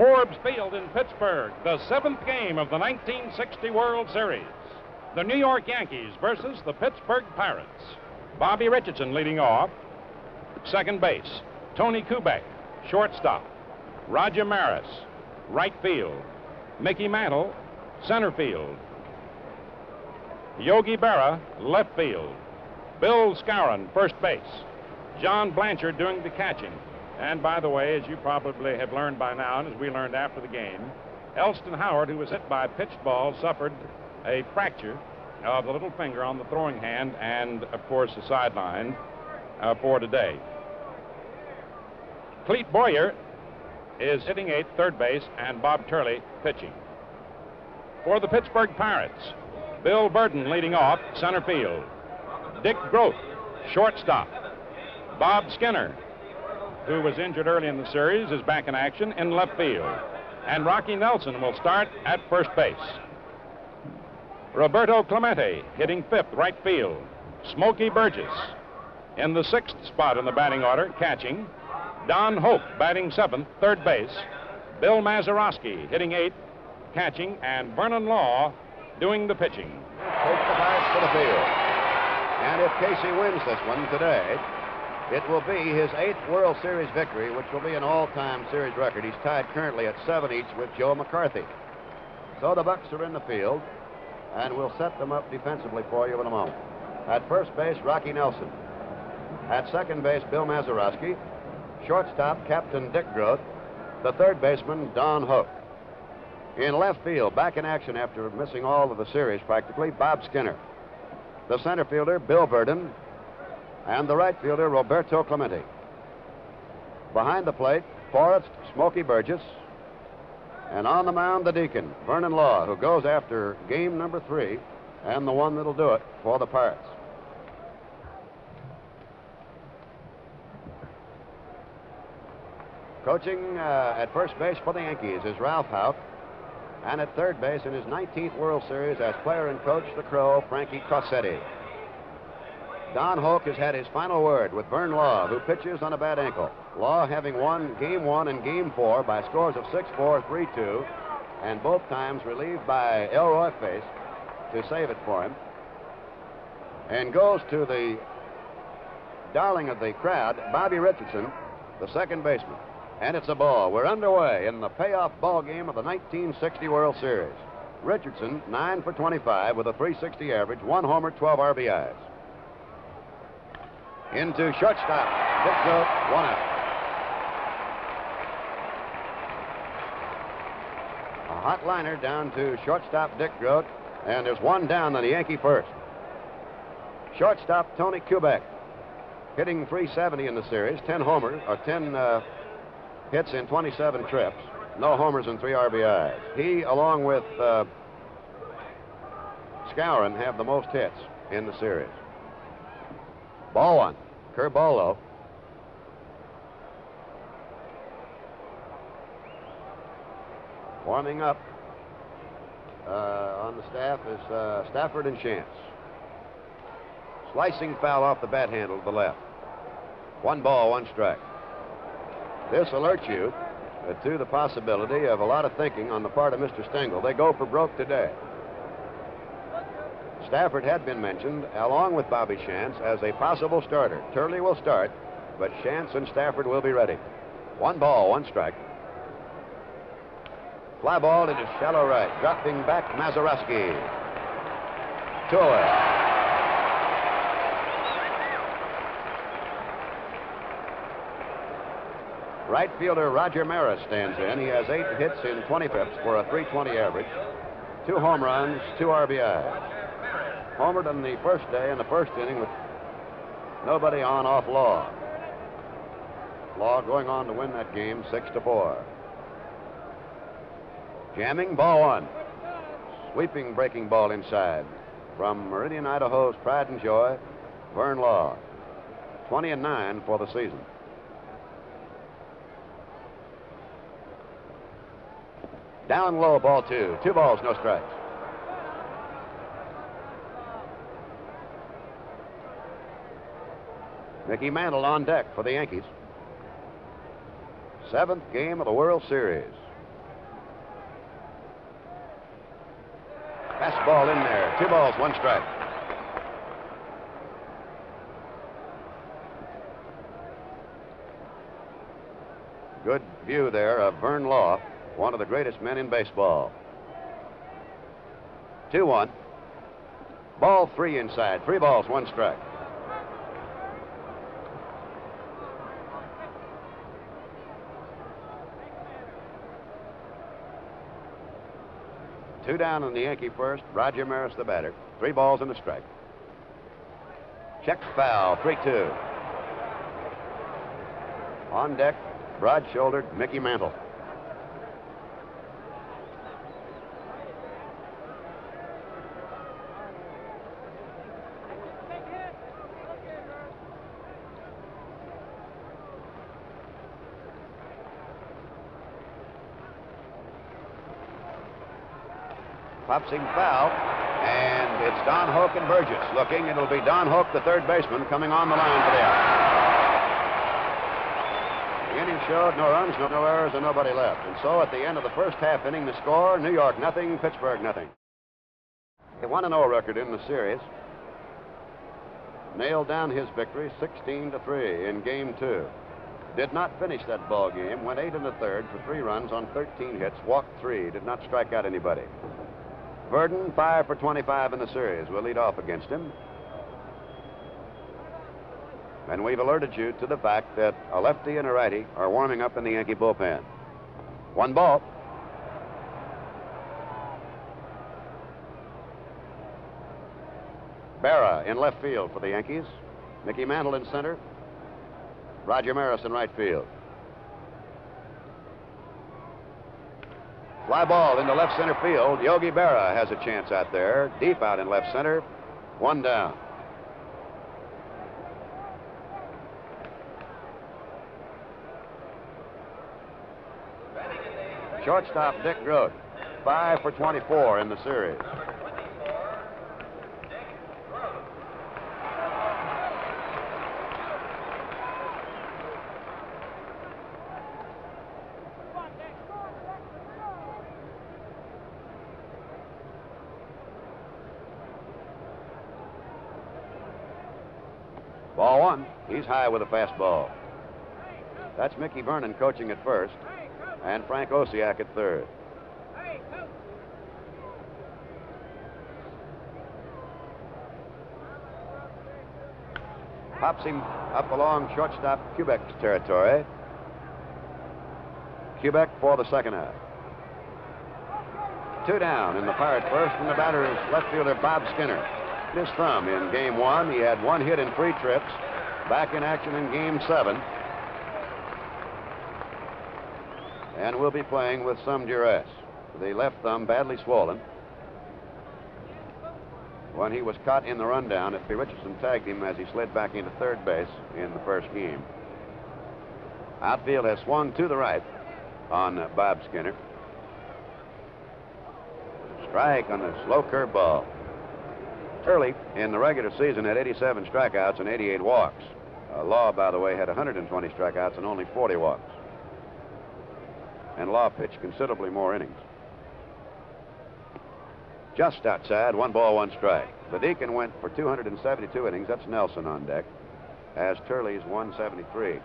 Forbes Field in Pittsburgh, the 7th game of the 1960 World Series. The New York Yankees versus the Pittsburgh Pirates. Bobby Richardson leading off. Second base, Tony Kubek. Shortstop, Roger Maris. Right field, Mickey Mantle. Center field, Yogi Berra. Left field, Bill Skowron. First base, John Blanchard doing the catching. And by the way, as you probably have learned by now, and as we learned after the game, Elston Howard, who was hit by a pitched ball, suffered a fracture of the little finger on the throwing hand and, of course, the sideline for today. Clete Boyer is hitting eighth, third base, and Bob Turley pitching. For the Pittsburgh Pirates, Bill Burden leading off, center field. Dick Groth, shortstop. Bob Skinner, who was injured early in the series, is back in action in left field. And Rocky Nelson will start at first base. Roberto Clemente hitting fifth, right field. Smokey Burgess in the sixth spot in the batting order, catching. Don Hope batting seventh, third base. Bill Mazeroski hitting eighth, catching, and Vernon Law doing the pitching. Takes the Pirates to the field. And if Casey wins this one today, it will be his 8th World Series victory, which will be an all-time series record. He's tied currently at 7 each with Joe McCarthy. So the Bucks are in the field, and we'll set them up defensively for you in a moment. At first base, Rocky Nelson. At second base, Bill Mazeroski. Shortstop, Captain Dick Groth. The third baseman, Don Hook. In left field, back in action after missing all of the series practically, Bob Skinner. The center fielder, Bill Burden. And the right fielder, Roberto Clemente. Behind the plate, Forrest Smokey Burgess. And on the mound, the Deacon, Vernon Law, who goes after game number 3 and the one that'll do it for the Pirates. Coaching at first base for the Yankees is Ralph Houck. And at third base in his 19th World Series as player and coach, the Crow, Frankie Cossetti. Don Hoke has had his final word with Vern Law, who pitches on a bad ankle. Law having won Game 1 and Game 4 by scores of 6-4, 3-2, and both times relieved by Elroy Face to save it for him. And goes to the darling of the crowd, Bobby Richardson, the second baseman. And it's a ball. We're underway in the payoff ball game of the 1960 World Series. Richardson, 9 for 25 with a .360 average, 1 homer, 12 RBIs. Into shortstop, Dick Groth, 1 out. A hot liner down to shortstop Dick Groth, and there's one down on the Yankee first. Shortstop Tony Kubek, hitting .370 in the series, 10 homers, or 10 hits in 27 trips, no homers and 3 RBIs. He, along with Skowron, have the most hits in the series. Ball one. Curveball low. Warming up on the staff is Stafford and Chance. Slicing foul off the bat handle to the left. 1 ball, 1 strike. This alerts you to the possibility of a lot of thinking on the part of Mr. Stengel. They go for broke today. Stafford had been mentioned, along with Bobby Shantz, as a possible starter. Turley will start, but Shantz and Stafford will be ready. 1 ball, 1 strike. Fly ball into shallow right. Dropping back, Mazeroski. 2 away. Right fielder Roger Maris stands in. He has 8 hits in 20 pips for a .320 average, 2 home runs, 2 RBIs. Homered on the first day in the first inning with nobody on off Law. Law going on to win that game 6-4. Jamming, ball 1. Sweeping breaking ball inside from Meridian, Idaho's pride and joy, Vern Law. 20-9 for the season. Down low, ball 2. 2 balls, no strikes. Mickey Mantle on deck for the Yankees. 7th game of the World Series. Fastball in there. 2 balls, 1 strike. Good view there of Vern Law, one of the greatest men in baseball. 2-1. Ball 3 inside. 3 balls, 1 strike. Two down on the Yankee first. Roger Maris the batter. 3 balls and a strike. Check foul. 3-2. On deck, broad-shouldered Mickey Mantle. Pops him foul, and it's Don Hoke and Burgess looking. It'll be Don Hoke, the third baseman, coming on the line for the out. The inning showed no runs, no errors, and nobody left. And so at the end of the first half inning, the score, New York nothing, Pittsburgh nothing. A 1-0 record in the series. Nailed down his victory 16-3 in Game 2. Did not finish that ball game. Went 8 1/3 for 3 runs on 13 hits. Walked 3. Did not strike out anybody. Verdon, 5 for 25 in the series. We'll lead off against him. And we've alerted you to the fact that a lefty and a righty are warming up in the Yankee bullpen. 1 ball. Berra in left field for the Yankees. Mickey Mantle in center. Roger Maris in right field. Fly ball into left center field. Yogi Berra has a chance out there. Deep out in left center. 1 down. Shortstop Dick Groat, 5 for 24 in the series. Ball 1. He's high with a fastball. That's Mickey Vernon coaching at first, and Frank Osiak at third. Pops him up along shortstop Kubek's territory. Kubek for the second out. 2 down in the Pirate first, and the batter is left fielder Bob Skinner. His thumb in Game 1. He had 1 hit in 3 trips. Back in action in Game 7. And will be playing with some duress. The left thumb badly swollen. When he was caught in the rundown, F.P. Richardson tagged him as he slid back into third base in the first game. Outfield has swung to the right on Bob Skinner. Strike on the slow curveball. Turley, in the regular season, had 87 strikeouts and 88 walks. Law, by the way, had 120 strikeouts and only 40 walks. And Law pitched considerably more innings. Just outside, 1 ball, 1 strike. The Deacon went for 272 innings. That's Nelson on deck, as Turley's 173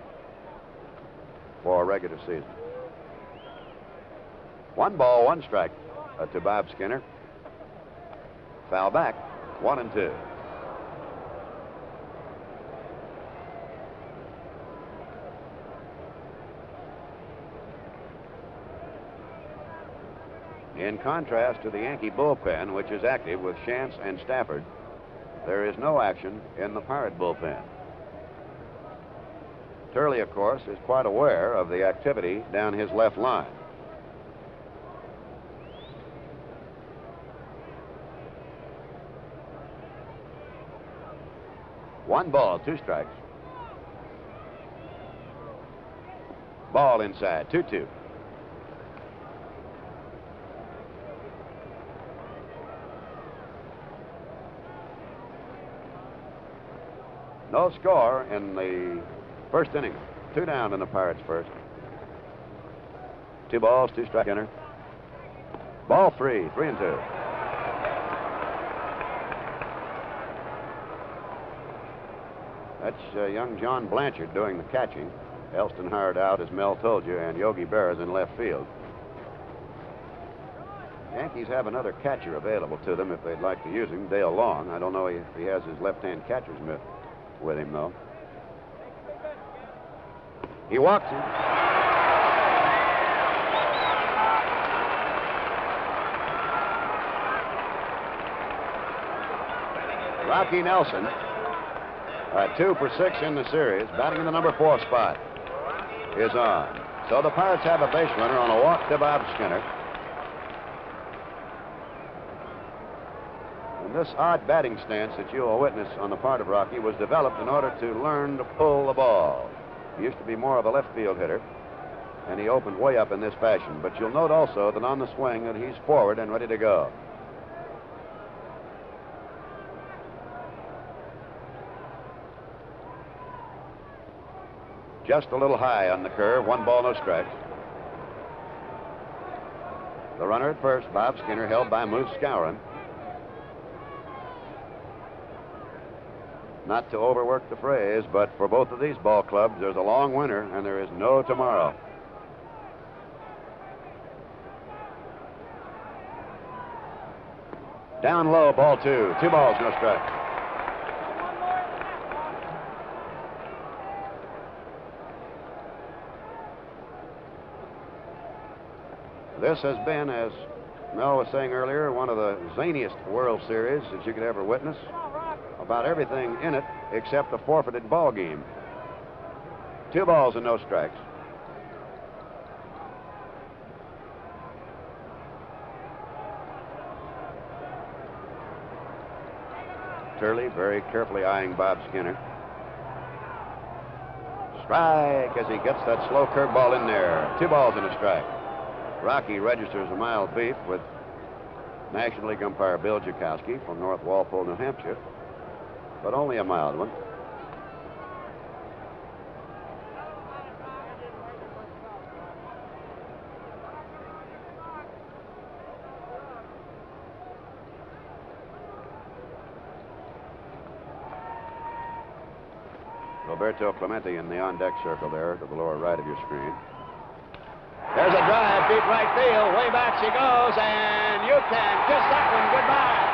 for a regular season. 1 ball, 1 strike to Bob Skinner. Foul back. 1-2. In contrast to the Yankee bullpen, which is active with Shantz and Stafford, there is no action in the Pirate bullpen. Turley, of course, is quite aware of the activity down his left line. One ball, 2 strikes. Ball inside, 2-2. No score in the first inning. 2 down in the Pirates first. 2 balls, 2 strike inner. Ball 3, 3-2. That's young John Blanchard doing the catching. Elston hired out, as Mel told you, and Yogi Berra is in left field. Yankees have another catcher available to them if they'd like to use him, Dale Long. I don't know if he has his left-hand catcher's mitt with him, though. He walks him. Rocky Nelson, 2 for 6 in the series, batting in the number 4 spot, is on. So the Pirates have a base runner on a walk to Bob Skinner. And this odd batting stance that you will witness on the part of Rocky was developed in order to learn to pull the ball. He used to be more of a left field hitter, and he opened way up in this fashion. But you'll note also that on the swing that he's forward and ready to go. Just a little high on the curve. 1 ball, no strikes. The runner at first, Bob Skinner, held by Moose Skowron. Not to overwork the phrase, but for both of these ball clubs, there's a long winter and there is no tomorrow. Down low, ball 2. 2 balls, no strike. This has been, as Mel was saying earlier, one of the zaniest World Series that you could ever witness. About everything in it except a forfeited ball game. 2 balls and no strikes. Turley very carefully eyeing Bob Skinner. Strike as he gets that slow curveball in there. 2 balls and a strike. Rocky registers a mild beef with National League umpire Bill Jakowski from North Walpole, New Hampshire, but only a mild one. Roberto Clemente in the on-deck circle there to the lower right of your screen. There's a drive, deep right field. Way back she goes, and you can kiss that one goodbye.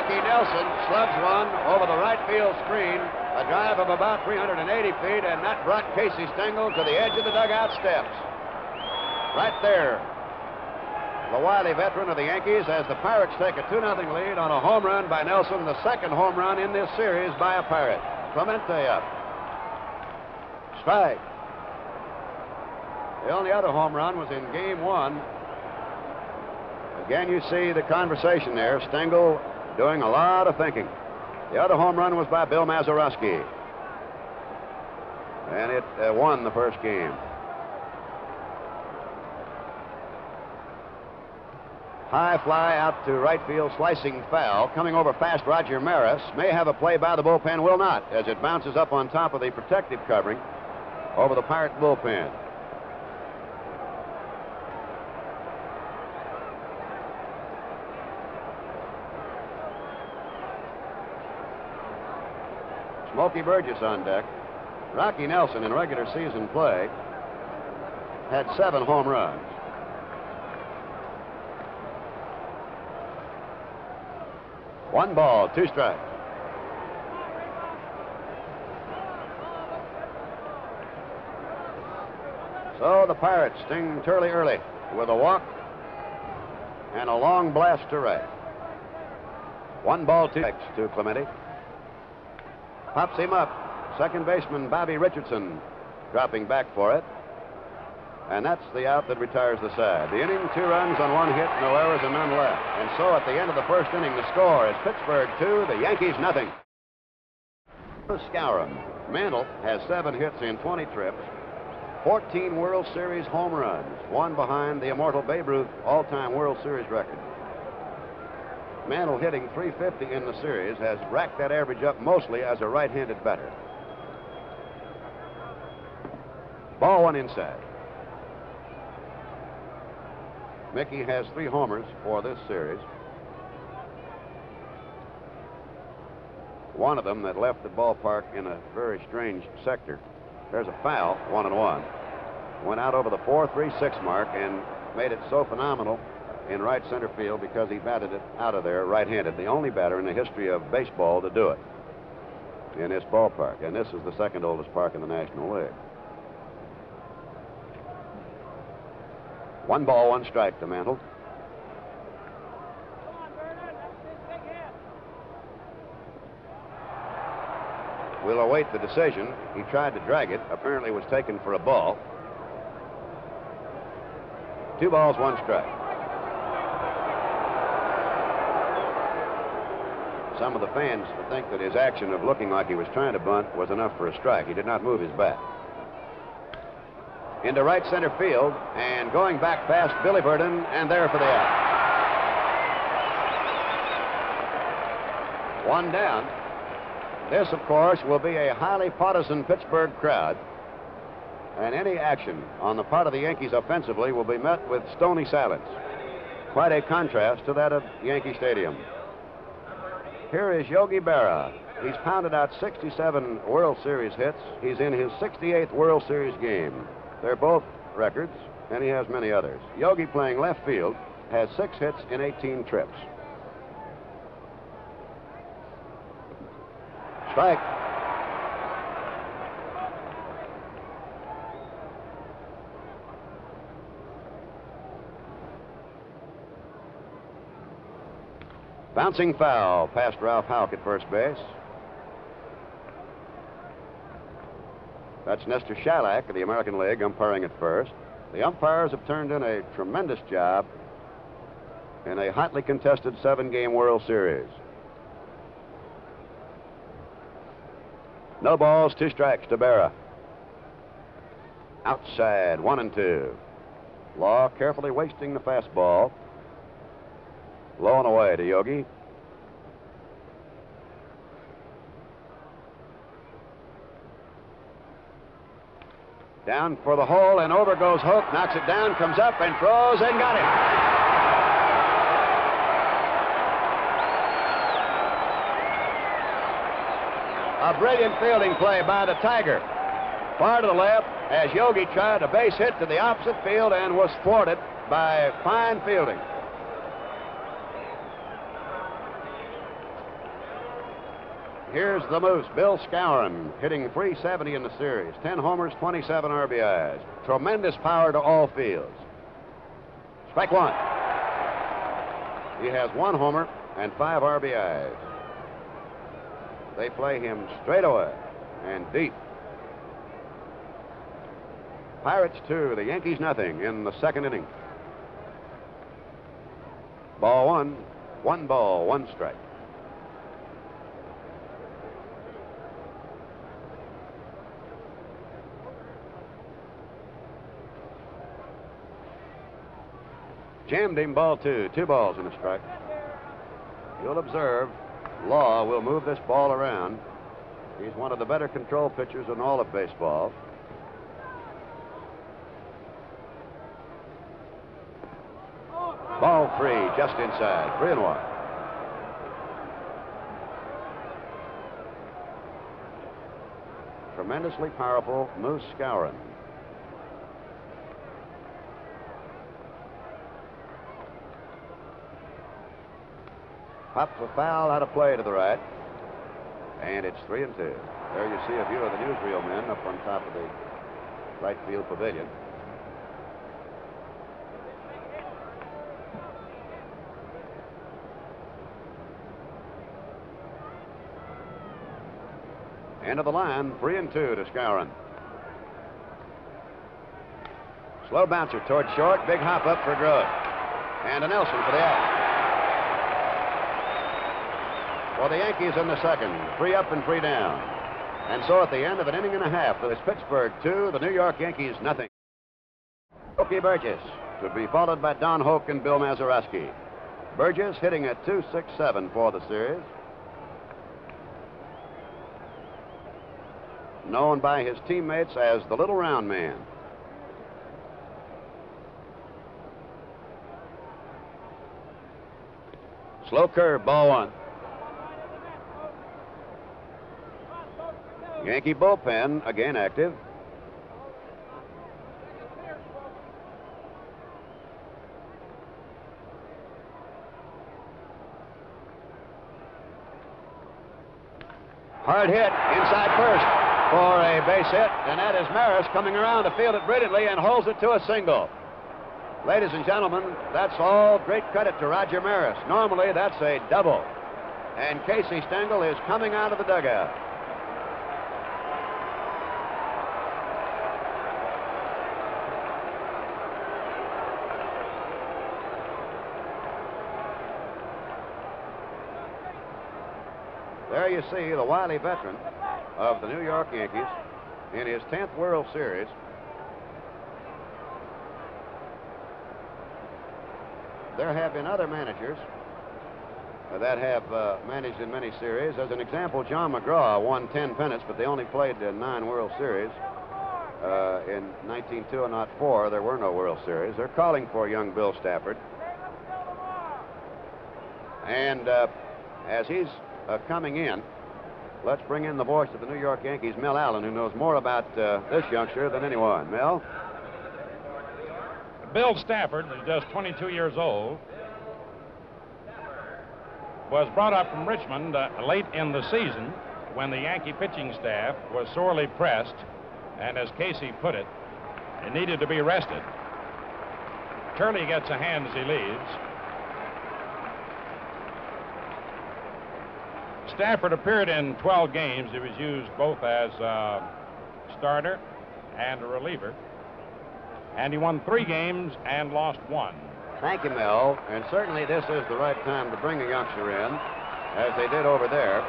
Nelson slugs one over the right field screen, a drive of about 380 feet, and that brought Casey Stengel to the edge of the dugout steps. Right there, the wily veteran of the Yankees, as the Pirates take a 2-0 lead on a home run by Nelson, the second home run in this series by a Pirate. Clemente up. Strike. The only other home run was in Game 1. Again, you see the conversation there. Stengel doing a lot of thinking. The other home run was by Bill Mazeroski, and it won the first game. High fly out to right field, slicing foul. Coming over fast, Roger Maris may have a play by the bullpen, will not, as it bounces up on top of the protective covering over the Pirate bullpen. Smokey Burgess on deck. Rocky Nelson in regular season play had 7 home runs. One ball, 2 strikes. So the Pirates sting Turley early with a walk and a long blast to right. 1 ball, 2 strikes to Clemente. Pops him up. Second baseman Bobby Richardson dropping back for it. And that's the out that retires the side. The inning, 2 runs on 1 hit, no errors and none left. And so at the end of the first inning, the score is Pittsburgh 2, the Yankees nothing. Skowron. Mantle has 7 hits in 20 trips, 14 World Series home runs, one behind the immortal Babe Ruth all-time World Series record. Mantle, hitting .350 in the series, has racked that average up mostly as a right-handed batter. Ball one inside. Mickey has 3 homers for this series. One of them that left the ballpark in a very strange sector. There's a foul, 1-1. Went out over the 4.36 mark and made it so phenomenal in right center field because he batted it out of there right-handed. The only batter in the history of baseball to do it in this ballpark. And this is the second oldest park in the National League. 1 ball, 1 strike to Mantle. We'll await the decision. He tried to drag it, apparently was taken for a ball. 2 balls, 1 strike. Some of the fans think that his action of looking like he was trying to bunt was enough for a strike. He did not move his bat. Into right center field, and going back past Billy Burden, and there for the out. 1 down. This, of course, will be a highly partisan Pittsburgh crowd, and any action on the part of the Yankees offensively will be met with stony silence. Quite a contrast to that of Yankee Stadium. Here is Yogi Berra. He's pounded out 67 World Series hits. He's in his 68th World Series game. They're both records, and he has many others. Yogi, playing left field, has 6 hits in 18 trips. Strike. Bouncing foul past Ralph Houck at first base. That's Nestor Shalak of the American League umpiring at first. The umpires have turned in a tremendous job in a hotly contested 7-game World Series. No balls, 2 strikes to Berra. Outside, 1-2. Law carefully wasting the fastball. Low and away to Yogi. Down for the hole, and over goes Hope. Knocks it down, comes up, and throws, and got it. A brilliant fielding play by the Tiger. Far to the left, as Yogi tried a base hit to the opposite field and was thwarted by fine fielding. Here's the Moose, Bill Skowron, hitting .370 in the series. 10 homers, 27 RBIs. Tremendous power to all fields. Strike 1. He has 1 homer and 5 RBIs. They play him straight away and deep. Pirates 2, the Yankees nothing in the 2nd inning. Ball 1, 1 ball, 1 strike. Jammed him, ball 2, 2 balls and a strike. You'll observe Law will move this ball around. He's one of the better control pitchers in all of baseball. Ball 3, just inside, 3-1. Tremendously powerful Moose Skowron. Pops a foul out of play to the right. And it's 3-2. There you see a view of the newsreel men up on top of the right field pavilion. End of the line, 3-2 to Skowron. Slow bouncer toward short, big hop up for Grote. And a Nelson for the out. For the Yankees in the 2nd, 3 up and 3 down. And so at the end of an inning and a half, it's Pittsburgh 2, the New York Yankees nothing. Smokey Burgess, to be followed by Don Hoke and Bill Mazeroski. Burgess hitting at .267 for the series. Known by his teammates as the Little Round Man. Slow curve, ball one. Yankee bullpen again active. Hard hit inside first for a base hit, and that is Maris coming around to field it brilliantly and holds it to a single. Ladies and gentlemen, that's all great credit to Roger Maris. Normally, that's a double. And Casey Stengel is coming out of the dugout. There you see the wily veteran of the New York Yankees in his 10th World Series. There have been other managers that have managed in many series. As an example, John McGraw won 10 pennants, but they only played 9 World Series. In 1902 and 04, there were no World Series. They're calling for young Bill Stafford. And as he's coming in, let's bring in the voice of the New York Yankees, Mel Allen, who knows more about this youngster than anyone. Mel? Bill Stafford is just 22 years old. Was brought up from Richmond late in the season when the Yankee pitching staff was sorely pressed, and as Casey put it, it needed to be rested. Turley gets a hand as he leads. Stafford appeared in 12 games. He was used both as a starter and a reliever. And he won 3 games and lost 1. Thank you, Mel. And certainly this is the right time to bring a youngster in, as they did over there.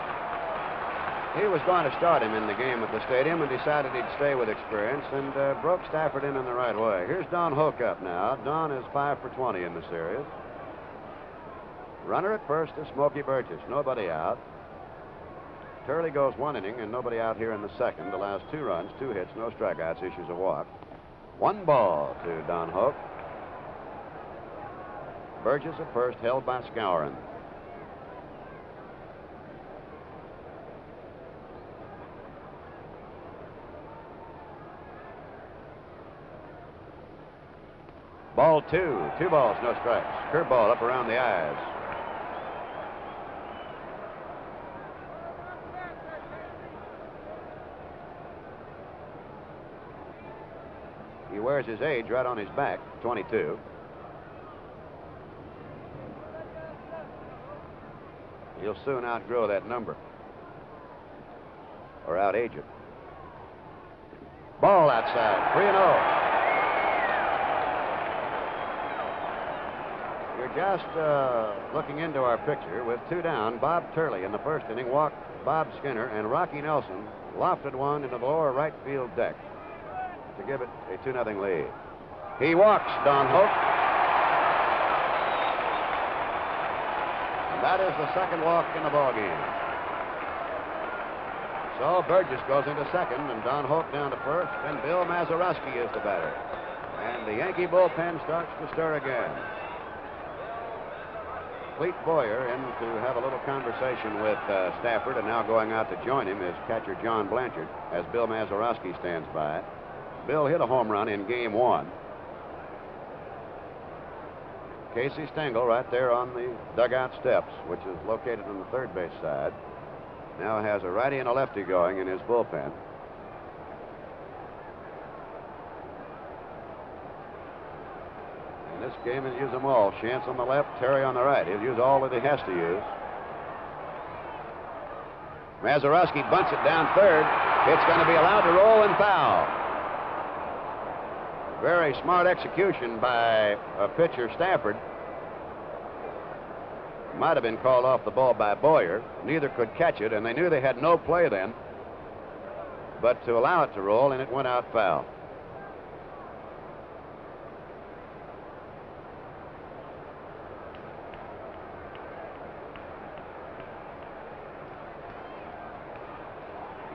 He was going to start him in the game at the stadium and decided he'd stay with experience and broke Stafford in the right way. Here's Don Hoke up now. Don is 5 for 20 in the series. Runner at first is Smokey Burgess. Nobody out. Turley goes 1 inning and nobody out here in the second. Allows 2 runs, 2 hits, no strikeouts, issues a walk. 1 ball to Don Hoke. Burgess at first, held by Skowron. Ball 2. 2 balls, no strikes. Curveball up around the eyes. He wears his age right on his back, 22. He'll soon outgrow that number. Or outage it. Ball outside, 3-0. You're just looking into our picture. With 2 down, Bob Turley in the first inning walked Bob Skinner, and Rocky Nelson lofted one into the lower right field deck to give it a 2-0 lead. He walks Don Hoke. And that is the second walk in the ballgame. So Burgess goes into second, and Don Hoke down to first, and Bill Mazeroski is the batter. And the Yankee bullpen starts to stir again. Clete Boyer in to have a little conversation with Stafford, and now going out to join him is catcher John Blanchard, as Bill Mazeroski stands by. Bill hit a home run in game 1. Casey Stengel right there on the dugout steps, which is located on the third base side, now has a righty and a lefty going in his bullpen. In this game, he'll use them all. Chance on the left, Terry on the right. He'll use all that he has to use. Mazeroski bunts it down third. It's going to be allowed to roll and foul. Very smart execution by pitcher Stafford. Might have been called off the ball by Boyer. Neither could catch it, and they knew they had no play then but to allow it to roll, and it went out foul.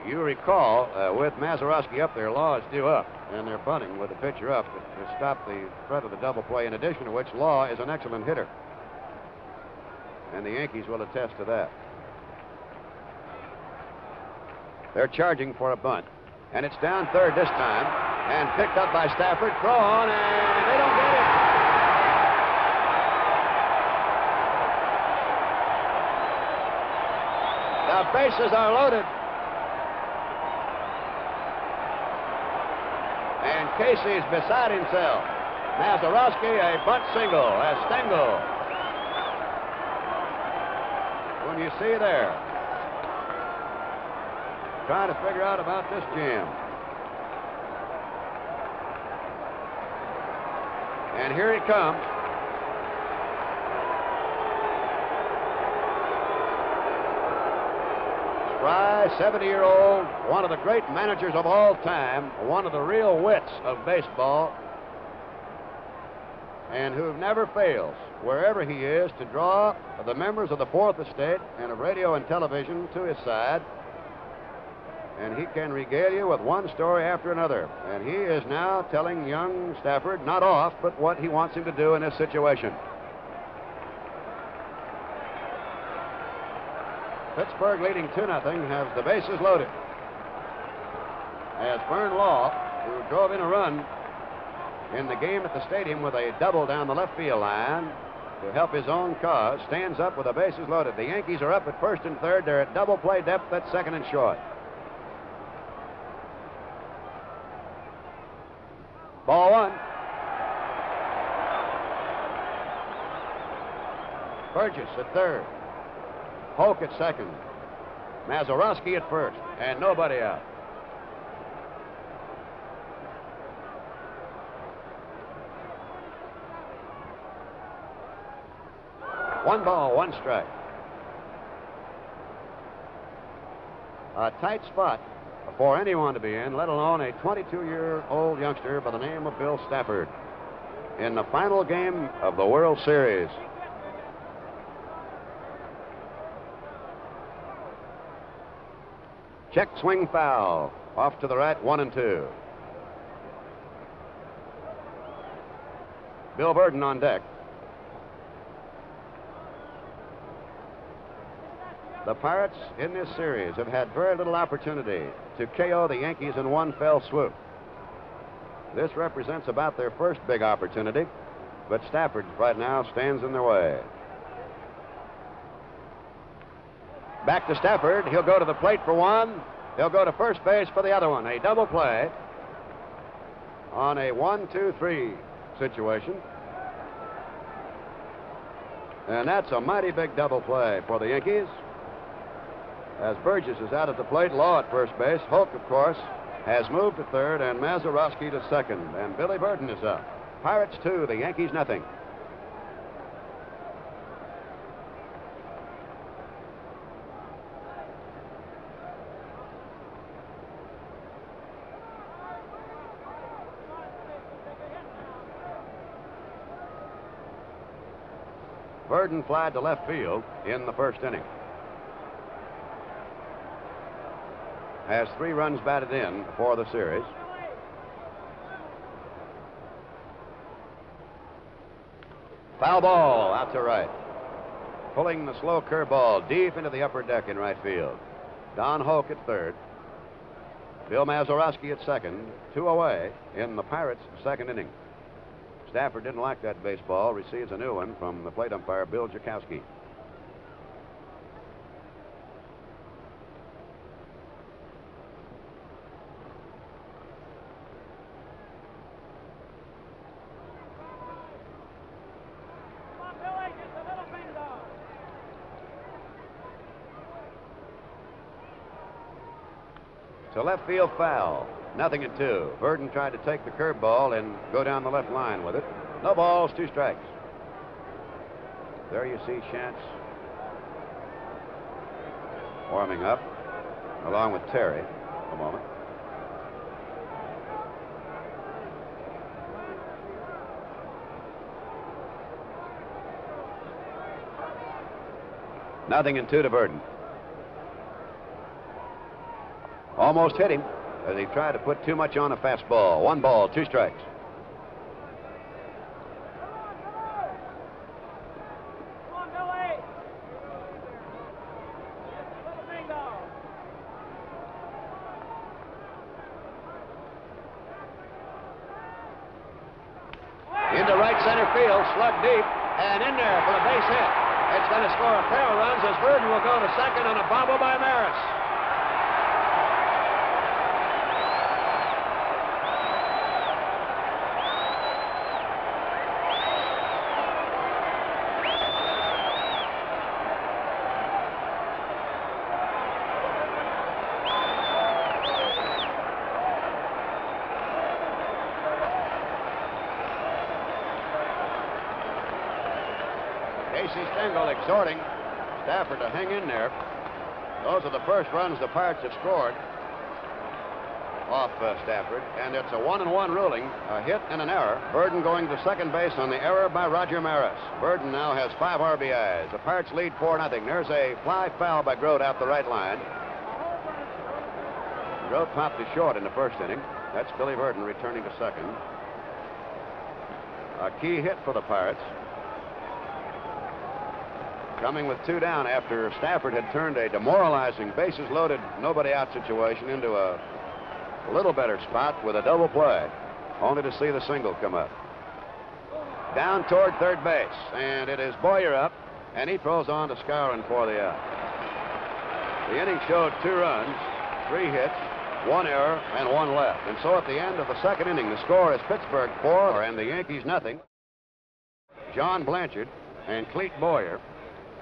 You recall, with Mazeroski up there, Law is due up, and they're bunting with the pitcher up to stop the threat of the double play, in addition to which Law is an excellent hitter. And the Yankees will attest to that. They're charging for a bunt, and it's down third this time, and picked up by Stafford, thrown, and they don't get it. The bases are loaded. And Casey's beside himself. Mazeroski, a bunt single as Stengel. When you see there, trying to figure out about this jam. And here he comes. Spry, 70-year-old, one of the great managers of all time, one of the real wits of baseball, and who never fails, wherever he is, to draw the members of the Fourth Estate and of radio and television to his side. And he can regale you with one story after another. And he is now telling young Stafford, not off, but what he wants him to do in this situation. Pittsburgh leading 2-0, has the bases loaded. As Vern Law, who drove in a run in the game at the stadium with a double down the left field line to help his own cause, stands up with the bases loaded. The Yankees are up at first and third. They're at double play depth at second and short. Ball one. Burgess at third. Hoke at second. Mazeroski at first. And nobody out. One ball, one strike. A tight spot for anyone to be in, let alone a 22-year-old youngster by the name of Bill Stafford, in the final game of the World Series. Check swing foul. Off to the right, 1-2. Bill Burden on deck. The Pirates in this series have had very little opportunity to KO the Yankees in one fell swoop. This represents about their first big opportunity, but Stafford right now stands in their way. Back to Stafford. He'll go to the plate for one. He'll go to first base for the other one. A double play on a 1-2-3 situation. And that's a mighty big double play for the Yankees. As Burgess is out at the plate, Law at first base. Hoke, of course, has moved to third, and Mazeroski to second. And Billy Burden is up. Pirates 2, the Yankees nothing. Burden flied to left field in the first inning. Has 3 runs batted in for the series. Foul ball out to right. Pulling the slow curveball deep into the upper deck in right field. Don Hoke at third. Bill Mazeroski at second. 2 away in the Pirates' second inning. Stafford didn't like that baseball. Receives a new one from the plate umpire, Bill Jakowski. To left field foul. 0-2. Burden tried to take the curveball and go down the left line with it. No balls, 2 strikes. There you see Shantz warming up along with Terry a moment. Nothing and 2 to Burden. Almost hit him as he tried to put too much on a fastball. 1 ball, 2 strikes. Into right center field, slug deep, and in there for the base hit. It's going to score a pair of runs as Verdon will go to second on a bobble by Maris. Casey Stengel exhorting Stafford to hang in there. Those are the first runs the Pirates have scored off Stafford, and it's a 1-1 ruling, a hit and an error. Verdon going to second base on the error by Roger Maris. Verdon now has 5 RBIs. The Pirates lead 4-0. There's a fly foul by Grote out the right line. Grote popped to short in the first inning. That's Billy Verdon returning to second. A key hit for the Pirates. Coming with 2 down after Stafford had turned a demoralizing bases loaded, nobody out situation into a little better spot with a double play, only to see the single come up. Down toward third base, and it is Boyer up, and he throws on to Skowron for the out. The inning showed 2 runs, 3 hits, 1 error, and 1 left. And so at the end of the second inning, the score is Pittsburgh 4 and the Yankees nothing. John Blanchard and Clete Boyer,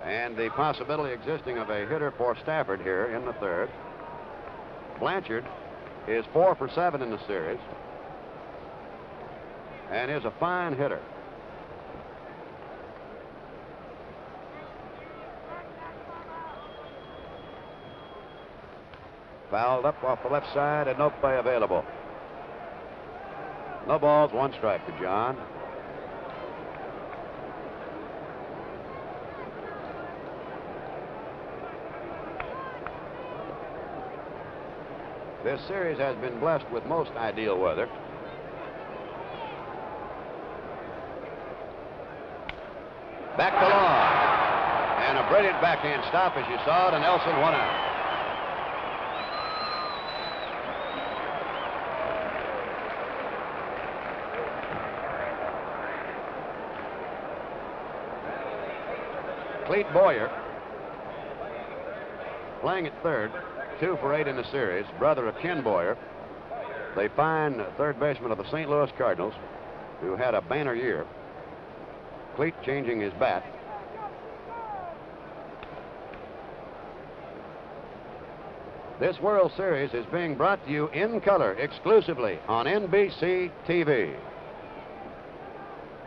and the possibility existing of a hitter for Stafford here in the third. Blanchard is 4 for 7 in the series and is a fine hitter. Fouled up off the left side and no play available. No balls, 1 strike to John. This series has been blessed with most ideal weather. Back to Long. And a brilliant backhand stop, as you saw, to Nelson, 1 out. Clete Boyer playing at third. 2 for 8 in the series, brother of Ken Boyer, the fine third baseman of the St. Louis Cardinals, who had a banner year. Clete changing his bat. This World Series is being brought to you in color exclusively on NBC TV.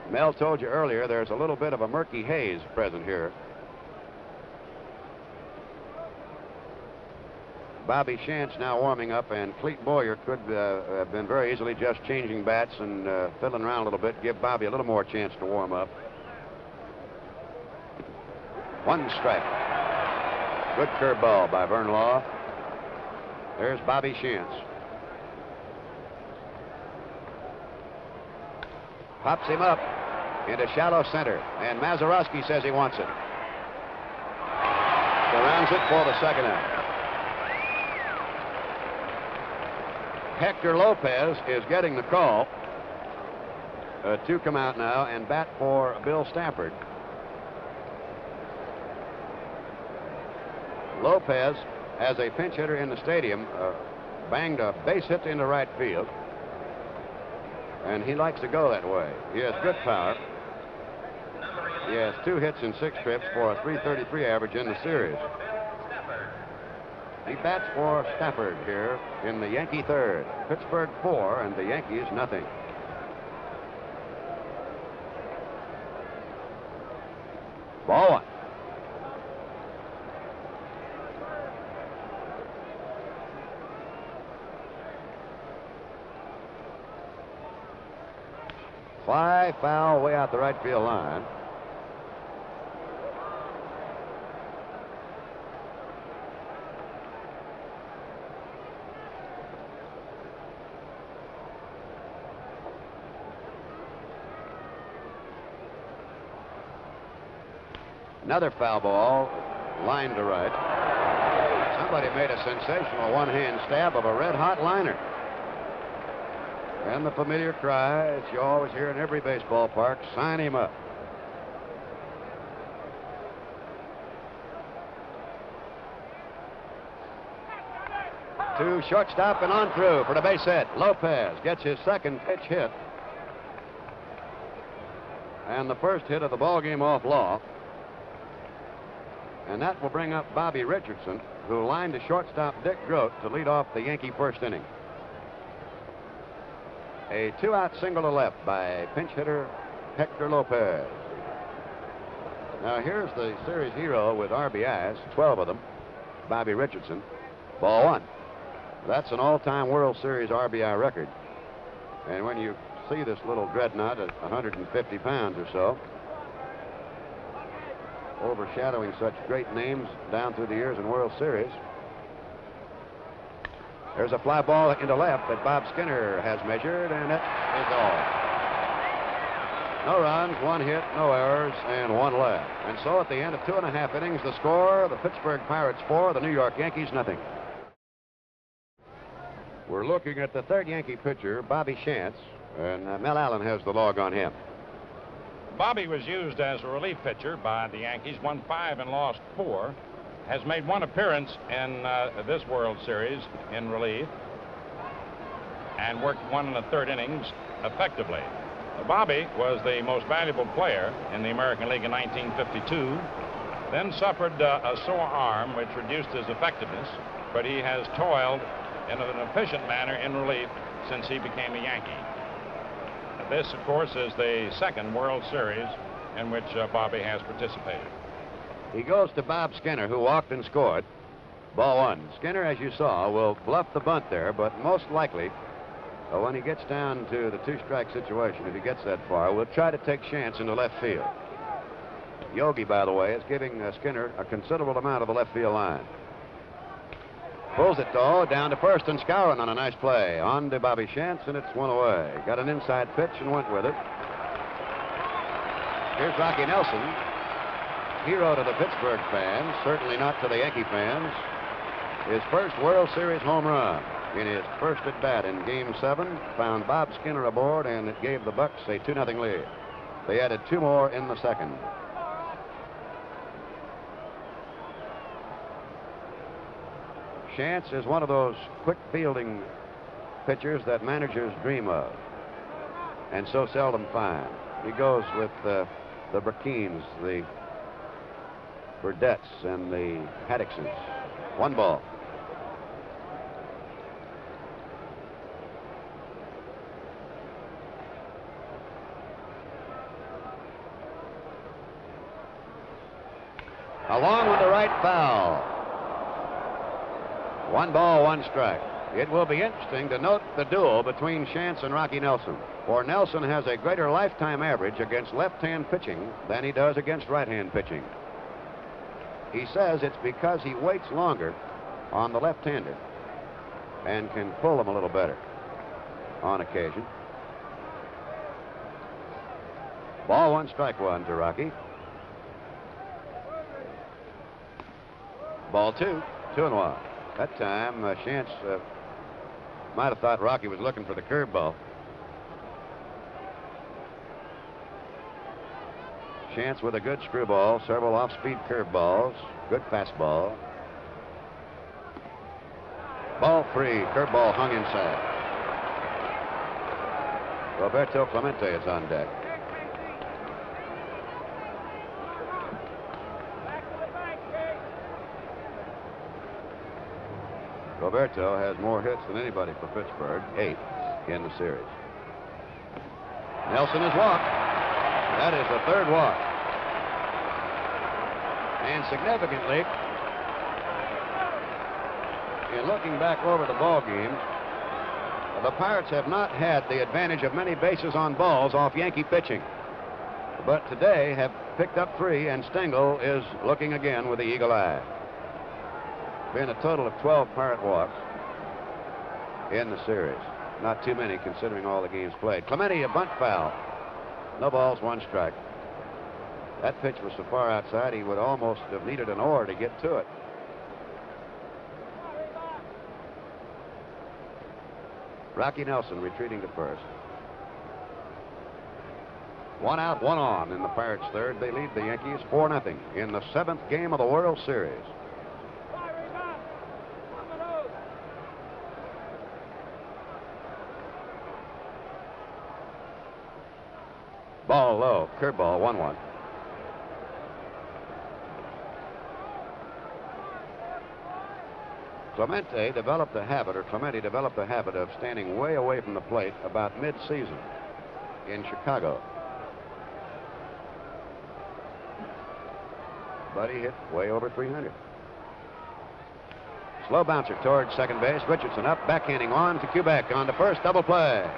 Mel told you earlier there's a little bit of a murky haze present here. Bobby Shantz now warming up, and Clete Boyer could have been very easily just changing bats and fiddling around a little bit, give Bobby a little more chance to warm up. 1 strike. Good curveball by Vern Law. There's Bobby Shantz. Pops him up into shallow center, and Mazeroski says he wants it. Surrounds it for the second out. Hector Lopez is getting the call to come out now and bat for Bill Stafford. Lopez, as a pinch hitter in the stadium, banged a base hit into right field, and he likes to go that way. He has good power. He has 2 hits and 6 trips for a .333 average in the series. He bats for Stafford here in the Yankee third. Pittsburgh 4 and the Yankees nothing. Ball 1. Fly foul way out the right field line. Another foul ball, line to right. Somebody made a sensational one-hand stab of a red-hot liner. And the familiar cry, as you always hear in every baseball park, sign him up. To shortstop and on through for the base hit. Lopez gets his second pitch hit. And the first hit of the ball game off law. And that will bring up Bobby Richardson, who lined to shortstop Dick Groat to lead off the Yankee first inning. A two-out single to left by pinch hitter Hector Lopez. Now here's the series hero with RBIs, 12 of them, Bobby Richardson. Ball one. That's an all-time World Series RBI record. And when you see this little dreadnought at 150 pounds or so, overshadowing such great names down through the years in World Series. There's a fly ball into left that Bob Skinner has measured, and it is all. No runs, one hit, no errors, and one left. And so at the end of 2.5 innings, the score, the Pittsburgh Pirates 4, the New York Yankees nothing. We're looking at the third Yankee pitcher, Bobby Shantz, and Mel Allen has the log on him. Bobby was used as a relief pitcher by the Yankees, won 5 and lost 4. Has made 1 appearance in this World Series in relief and worked 1 1/3 innings effectively. Bobby was the most valuable player in the American League in 1952, then suffered a sore arm which reduced his effectiveness, but he has toiled in an efficient manner in relief since he became a Yankee. This, of course, is the second World Series in which Bobby has participated. He goes to Bob Skinner, who walked and scored. Ball one. Skinner, as you saw, will bluff the bunt there, but most likely, when he gets down to the 2-strike situation, if he gets that far, will try to take Shantz into left field. Yogi, by the way, is giving Skinner a considerable amount of the left field line. Pulls it, though, down to first, and Skowron on a nice play. On to Bobby Shantz, and it's 1 away. Got an inside pitch and went with it. Here's Rocky Nelson, hero to the Pittsburgh fans, certainly not to the Yankee fans. His first World Series home run in his first at bat in Game 7 found Bob Skinner aboard, and it gave the Bucks a 2-0 lead. They added 2 more in the second. Shantz is one of those quick fielding pitchers that managers dream of and so seldom find. He goes with the Burkeens, the Burdettes, and the Haddixes. 1 ball. A long one to right, foul. 1 ball, 1 strike. It will be interesting to note the duel between Shantz and Rocky Nelson, for Nelson has a greater lifetime average against left-hand pitching than he does against right-hand pitching. He says it's because he waits longer on the left-hander and can pull them a little better on occasion. Ball 1, strike 1 to Rocky. Ball 2, 2-1. That time, Shantz might have thought Rocky was looking for the curveball. Shantz with a good screwball, several off-speed curveballs, good fastball. Ball 3, curveball hung inside. Roberto Clemente is on deck. Roberto has more hits than anybody for Pittsburgh, 8 in the series. Nelson is walked. That is the 3rd walk. And significantly, in looking back over the ball games, the Pirates have not had the advantage of many bases on balls off Yankee pitching. But today have picked up 3, and Stengel is looking again with the eagle eye. Been a total of 12 Pirate walks in the series. Not too many considering all the games played. Clemente, a bunt foul. No balls, 1 strike. That pitch was so far outside he would almost have needed an oar to get to it. Rocky Nelson retreating to first. 1 out, 1 on in the Pirates' third. They lead the Yankees 4-0 in the 7th game of the World Series. Ball low, curveball, 1-1. Clemente developed the habit of standing way away from the plate about mid-season in Chicago. But he hit way over 300. Slow bouncer towards second base. Richardson up, backhanding on to Kubek on to first, double play.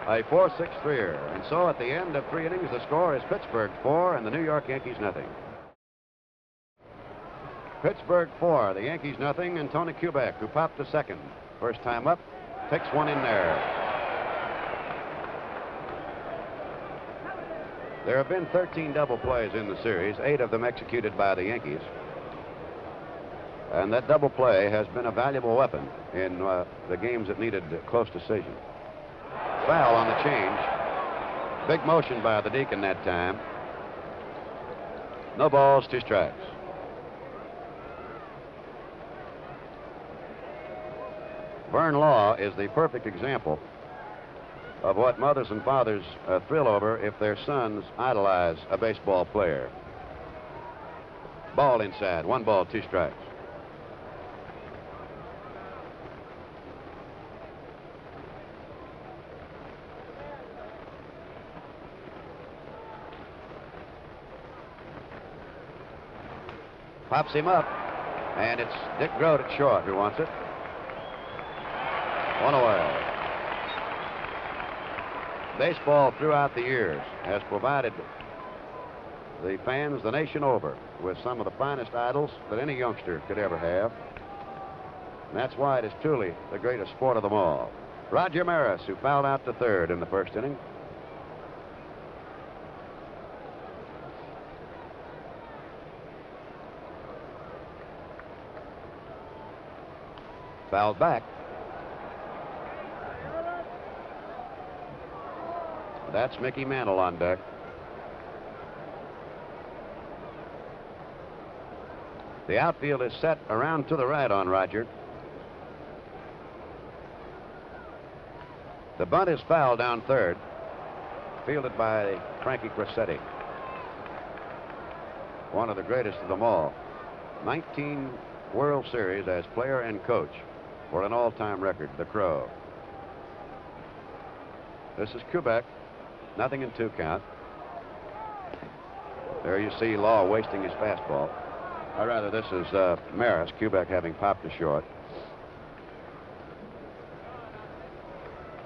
A 4-6-3er. And so at the end of 3 innings, the score is Pittsburgh 4 and the New York Yankees nothing. Pittsburgh 4, the Yankees nothing, and Tony Kubek, who popped to second. First time up, takes one in there. There have been 13 double plays in the series, 8 of them executed by the Yankees. And that double play has been a valuable weapon in the games that needed close decision. Foul on the change. Big motion by the Deacon that time. No balls, 2 strikes. Vern Law is the perfect example of what mothers and fathers thrill over if their sons idolize a baseball player. Ball inside, 1 ball, 2 strikes. Pops him up, and it's Dick Groat at short who wants it. 1 away. Baseball throughout the years has provided the fans the nation over with some of the finest idols that any youngster could ever have. And that's why it is truly the greatest sport of them all. Roger Maris, who fouled out to third in the first inning. Fouled back. That's Mickey Mantle on deck. The outfield is set around to the right on Roger. The bunt is foul down third, fielded by Frankie Cressetti, one of the greatest of them all. 19 World Series as player and coach for an all-time record, the Crow. This is Kubek. Nothing in 2 count. There you see Law wasting his fastball. Or rather, this is Maris, Kubek having popped to short.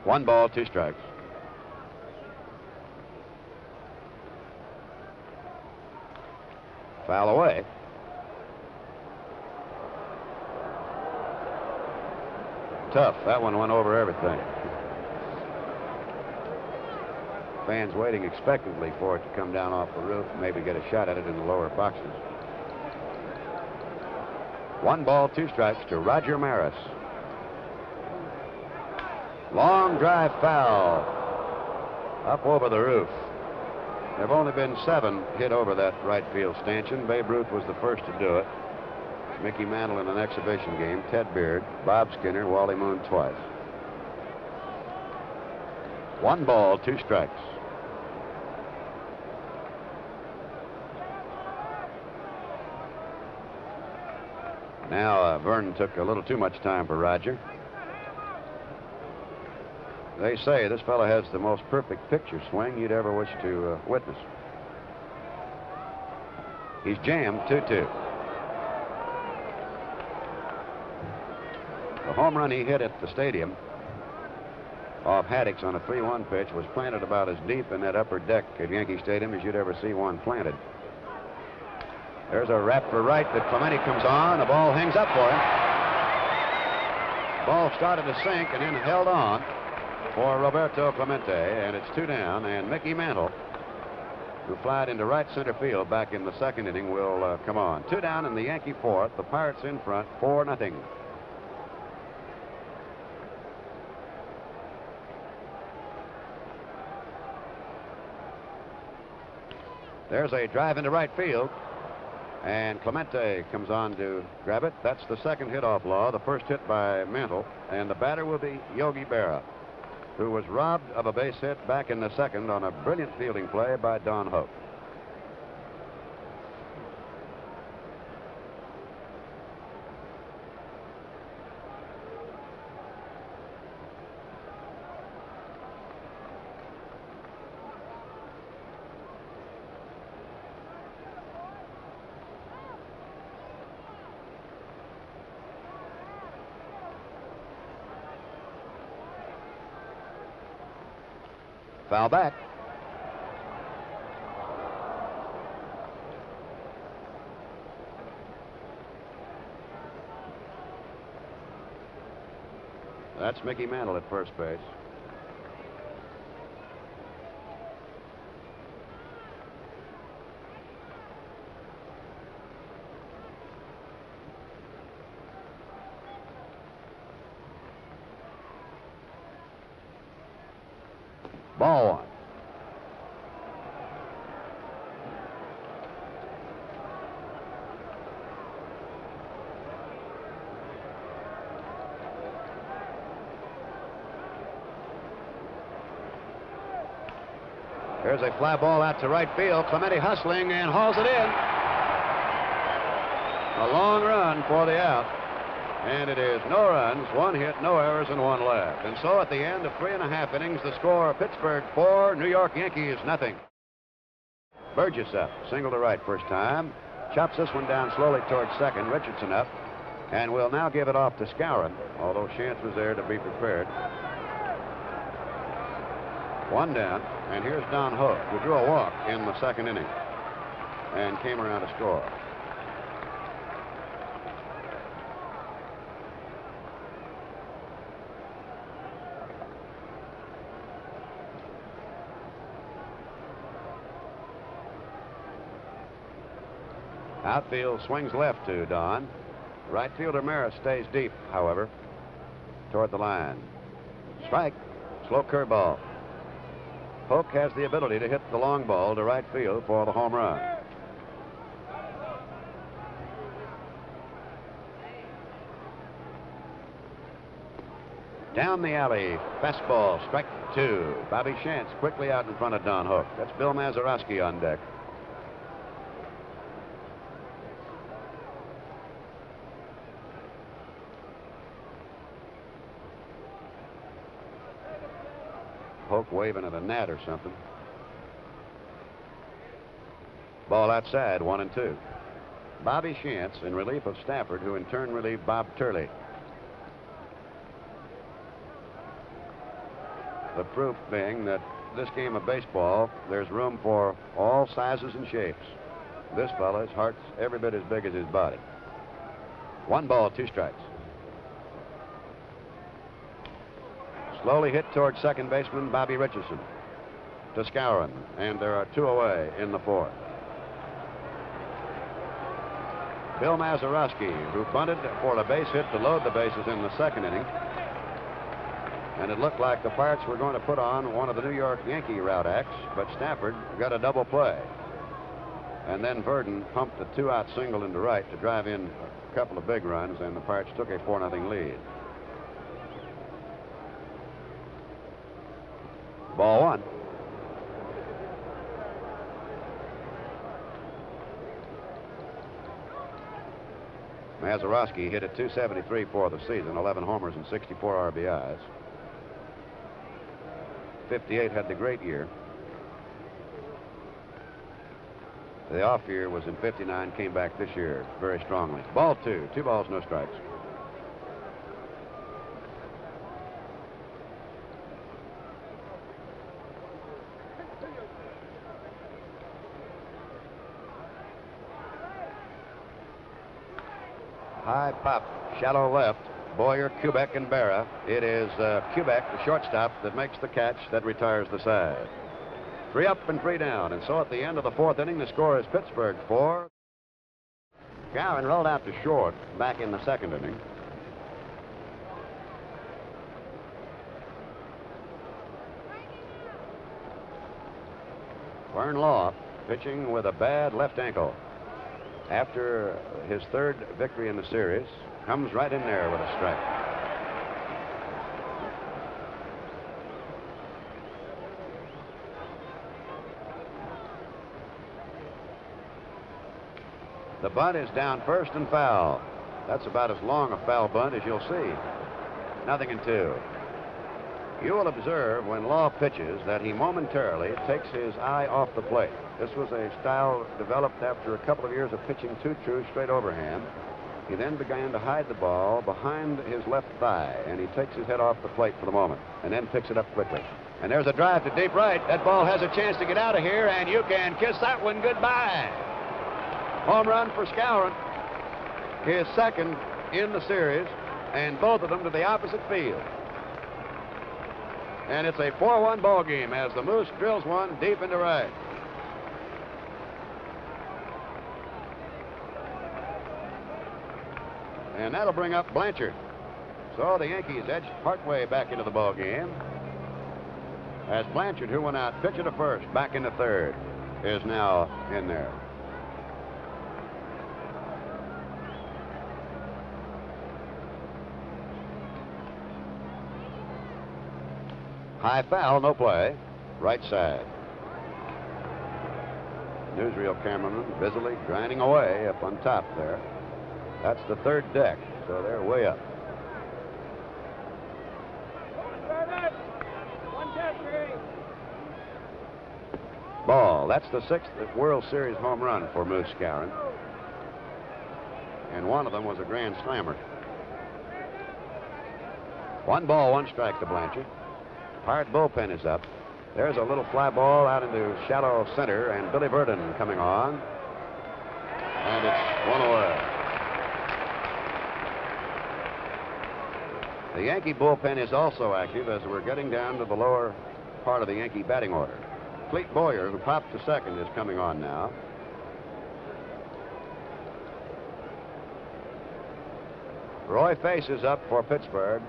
1 ball, 2 strikes. Foul away. Tough. That one went over everything. Fans waiting expectantly for it to come down off the roof, maybe get a shot at it in the lower boxes. 1 ball, 2 strikes to Roger Maris. Long drive foul up over the roof. There have only been 7 hit over that right field stanchion. Babe Ruth was the first to do it. Mickey Mantle in an exhibition game, Ted Beard, Bob Skinner, Wally Moon twice. 1 ball, 2 strikes. Now Vernon took a little too much time for Roger. They say this fellow has the most perfect picture swing you'd ever wish to witness. He's jammed 2-2. The home run he hit at the stadium off Haddix on a 3-1 pitch was planted about as deep in that upper deck at Yankee Stadium as you'd ever see one planted. There's a rap for right that Clemente comes on. The ball hangs up for him. Ball started to sink and then held on for Roberto Clemente, and it's 2 down, and Mickey Mantle who flied into right center field back in the second inning, will come on. 2 down in the Yankee fourth. The Pirates in front, 4-0. There's a drive into right field, and Clemente comes on to grab it. That's the second hit off Law, the first hit by Mantle, and the batter will be Yogi Berra, who was robbed of a base hit back in the second on a brilliant fielding play by Don Hope. Foul back. That's Mickey Mantle at first base. Ball one. There's a fly ball out to right field. Clemente hustling and hauls it in. A long run for the out. And it is no runs, 1 hit, no errors, and 1 left. And so at the end of 3.5 innings, the score: Pittsburgh 4, New York Yankees nothing. Burgess up, single to right first time. Chops this one down slowly towards second. Richardson up, and will now give it off to Skowron, although Chance was there to be prepared. 1 down, and here's Don Hope, who drew a walk in the second inning and came around to score. Outfield swings left to Don. Right fielder Maris stays deep, however, toward the line. Strike. Slow curveball. Polk has the ability to hit the long ball to right field for the home run. Down the alley, fastball, strike 2. Bobby Chance quickly out in front of Don Hook. That's Bill Mazeroski on deck. Polk waving at a gnat or something. Ball outside, 1-2. Bobby Chance in relief of Stafford, who in turn relieved Bob Turley. The proof being that this game of baseball, there's room for all sizes and shapes. This fella's heart's every bit as big as his body. 1 ball, 2 strikes. Slowly hit towards second baseman Bobby Richardson. To Skowron, and there are 2 away in the 4th. Bill Mazeroski, who bunted for a base hit to load the bases in the second inning. And it looked like the Pirates were going to put on one of the New York Yankee route acts, but Stafford got a double play. And then Verdon pumped a 2-out single into right to drive in a couple of big runs, and the Pirates took a 4-0 lead. Ball 1. Mazeroski hit at .273 for the season, 11 homers and 64 RBIs. 58 had the great year. The off year was in 59, came back this year very strongly. Ball 2, 2 balls, no strikes. High pop, shallow left. Boyer, Kubek, and Berra. It is Kubek, the shortstop, that makes the catch that retires the side. 3 up and 3 down. And so at the end of the 4th inning, the score is Pittsburgh 4. Skowron rolled out to short back in the 2nd inning. Vern Law pitching with a bad left ankle. After his 3rd victory in the series, comes right in there with a strike. The bunt is down first and foul. That's about as long a foul bunt as you'll see. 0-2. You will observe when Law pitches that he momentarily takes his eye off the plate. This was a style developed after a couple of years of pitching 2 true straight overhand. He then began to hide the ball behind his left thigh, and he takes his head off the plate for the moment and then picks it up quickly. And there's a drive to deep right. That ball has a chance to get out of here, and you can kiss that one goodbye. Home run for Skowron. His 2nd in the series, and both of them to the opposite field. And it's a 4-1 ball game as the Moose drills one deep into right. And that'll bring up Blanchard. So the Yankees edge partway back into the ball game as Blanchard, who went out pitcher to first, back into 3rd, is now in there. High foul, no play. Right side. Newsreel cameraman busily grinding away up on top there. That's the 3rd deck, so they're way up. Ball. That's the 6th World Series home run for Moose Skowron. And one of them was a grand slammer. 1 ball, 1 strike to Blanchard. Pirate bullpen is up. There's a little fly ball out into shallow center, and Billy Burden coming on. And it's 1 away. The Yankee bullpen is also active as we're getting down to the lower part of the Yankee batting order. Clete Boyer, who popped to 2nd, is coming on now. Roy Face is up for Pittsburgh.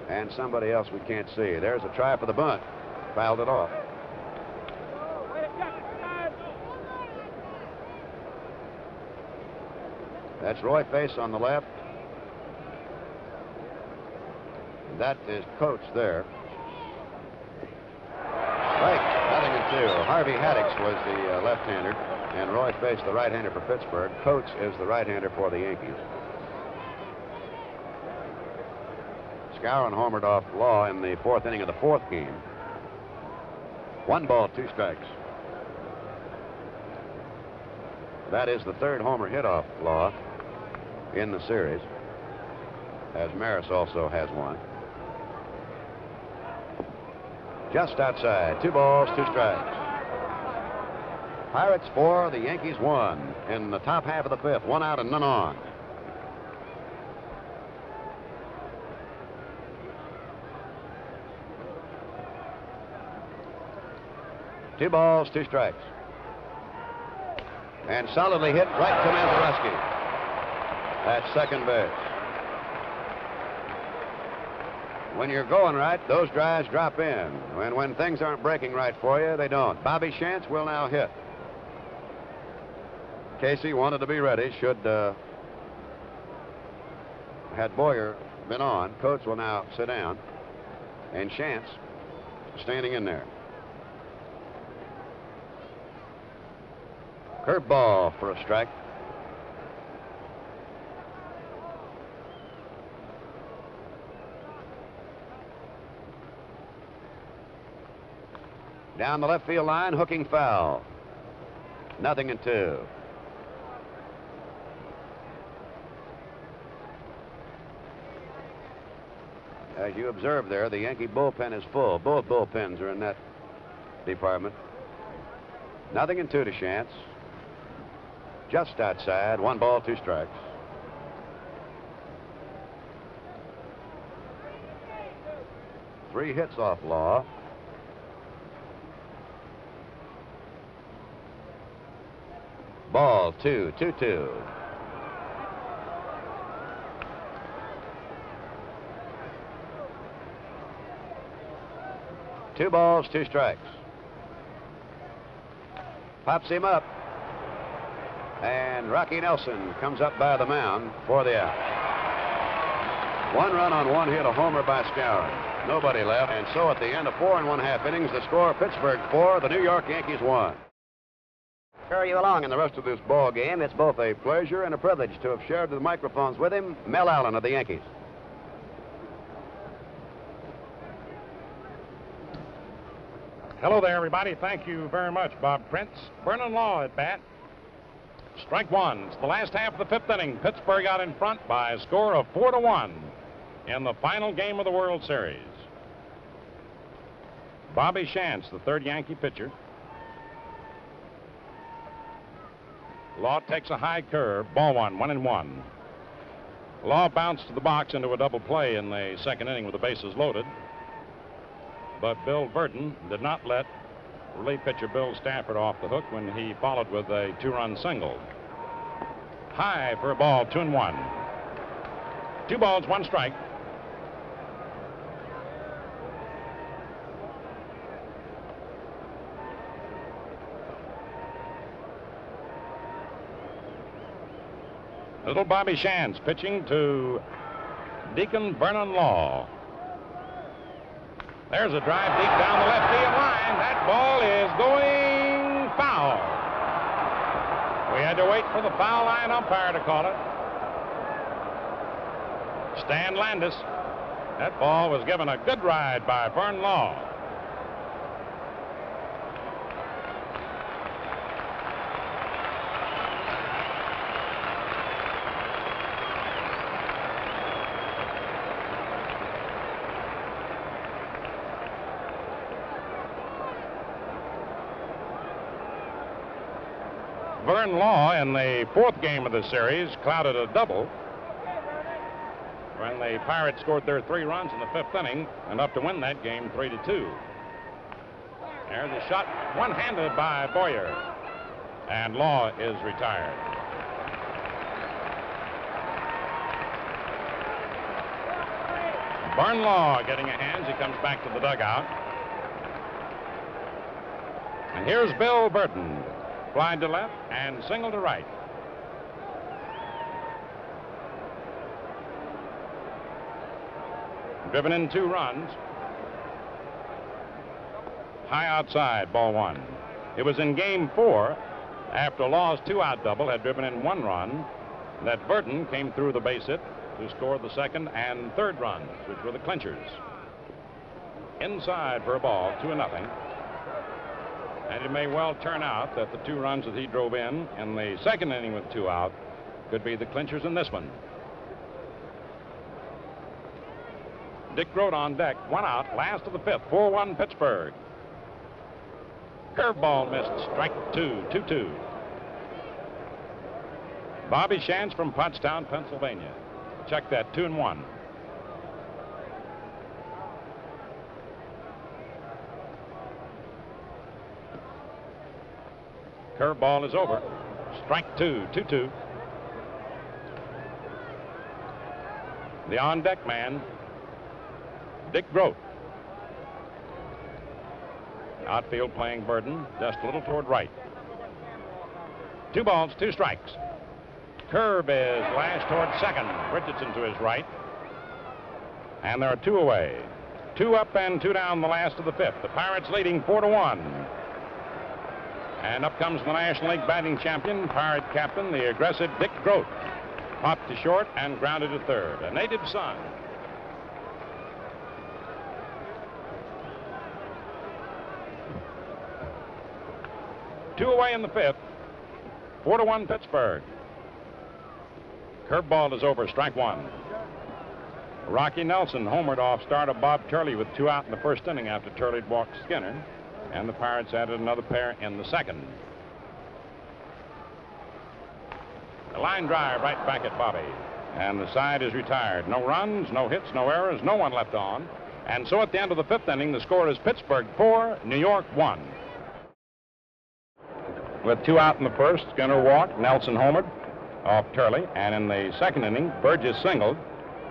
And somebody else we can't see. There's a try for the bunt. Fouled it off. That's Roy Face on the left. That is Coates there. Strike, 0-2. Harvey Haddix was the left-hander, and Roy Face the right-hander for Pittsburgh. Coates is the right-hander for the Yankees. Skowron homered off Law in the 4th inning of the 4th game. 1 ball, 2 strikes. That is the 3rd homer hit off Law in the series, as Maris also has one. Just outside. 2 balls, 2 strikes. Pirates 4, the Yankees 1 in the top half of the 5th. 1 out and none on. Two balls, 2 strikes. And solidly hit right to Mazeroski at 2nd base. When you're going right, those drives drop in. And when things aren't breaking right for you, they don't. Bobby Shantz will now hit. Casey wanted to be ready should had Boyer been on. Coates will now sit down. And Shantz standing in there. Curveball for a strike. Down the left field line, hooking foul. 0-2. As you observe there, the Yankee bullpen is full. Both bullpens are in that department. 0-2 to Shantz. Just outside, 1 ball, 2 strikes. Three hits off Law. Ball 2, 2-2. Two balls, two strikes. Pops him up. And Rocky Nelson comes up by the mound for the out. 1 run on 1 hit, a homer by Skowron. Nobody left. And so at the end of 4 1/2 innings, the score, Pittsburgh 4, the New York Yankees 1. Carry you along in the rest of this ball game. It's both a pleasure and a privilege to have shared the microphones with him, Mel Allen of the Yankees. Hello there, everybody. Thank you very much, Bob Prince. Vernon Law at bat. Strike one. It's the last half of the 5th inning. Pittsburgh out in front by a score of 4-1 in the final game of the World Series. Bobby Shantz, the 3rd Yankee pitcher. Law takes a high curve. Ball 1, 1-1. Law bounced to the box into a double play in the 2nd inning with the bases loaded. But Bill Verdon did not let relief pitcher Bill Stafford off the hook when he followed with a 2-run single. High for a ball, 2-1. 2 balls, 1 strike. Little Bobby Shantz pitching to Deacon Vernon Law. There's a drive deep down the left field line. That ball is going foul. We had to wait for the foul line umpire to call it. Stan Landis. That ball was given a good ride by Vern Law. Vern Law in the 4th game of the series clouded a double when the Pirates scored their 3 runs in the 5th inning, enough to win that game 3-2. There's a shot one-handed by Boyer, and Law is retired. Vern Law getting a hand as he comes back to the dugout. And here's Bill Burton. Fly to left and single to right. Driven in 2 runs. High outside, ball 1. It was in game 4, after Law's 2-out double had driven in 1 run, that Burton came through the base hit to score the 2nd and 3rd runs, which were the clinchers. Inside for a ball, 2-0. And it may well turn out that the 2 runs that he drove in the 2nd inning with 2 out could be the clinchers in this one. Dick Grote on deck, 1 out, last of the 5th, 4-1 Pittsburgh. Curveball missed, strike 2, 2-2. Bobby Shantz from Pottstown, Pennsylvania. Check that, 2-1. Curveball is over. Strike 2, 2-2. The on-deck man, Dick Grote. Outfield playing Burden, just a little toward right. 2 balls, 2 strikes. Curve is lashed toward second. Richardson to his right. And there are 2 away. 2 up and 2 down the last of the 5th. The Pirates leading 4-1. And up comes the National League batting champion, Pirate captain, the aggressive Dick Grote. Popped to short and grounded to third. A native son. Two away in the 5th. 4-1 Pittsburgh. Curveball is over, strike 1. Rocky Nelson homered off start of Bob Turley with 2 out in the 1st inning after Turley had walked Skinner. And the Pirates added another pair in the 2nd. A line drive right back at Bobby. And the side is retired. No runs, no hits, no errors, no one left on. And so at the end of the 5th inning, the score is Pittsburgh 4, New York 1. With 2 out in the first, Skinner walked, Nelson homered off Turley, and in the second inning, Burgess singled.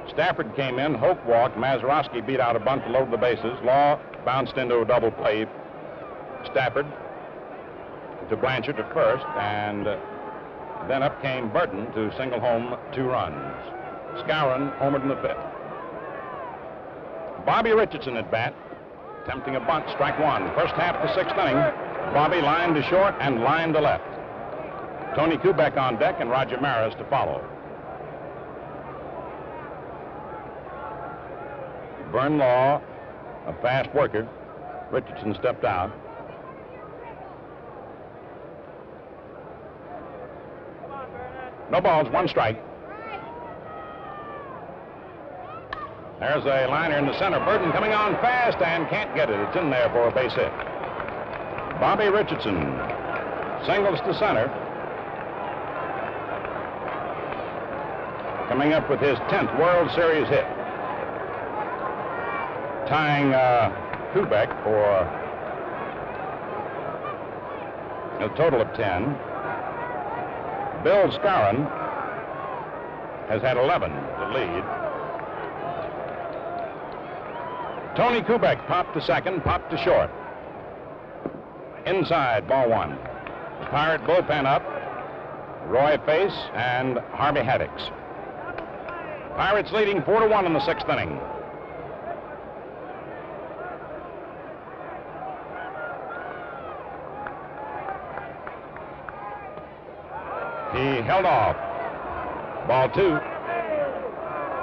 Stafford came in, Hoke walked, Mazeroski beat out a bunt to load the bases. Law bounced into a double play. Stafford to Blanchard at first, and then up came Burton to single home 2 runs. Skowron homered in the 5th. Bobby Richardson at bat, attempting a bunt, strike 1. First half of the 6th inning, Bobby lined to short and lined to left. Tony Kubek on deck and Roger Maris to follow. Vern Law, a fast worker. Richardson stepped out. No balls, 1 strike. There's a liner in the center. Burton coming on fast and can't get it. It's in there for a base hit. Bobby Richardson singles to center. Coming up with his 10th World Series hit. Tying Kubek for a total of 10. Bill Skowron has had 11 to lead. Tony Kubek popped to second, popped to short. Inside, ball 1. Pirate bullpen up. Roy Face and Harvey Haddix. Pirates leading 4-1 in the 6th inning. He held off. Ball 2.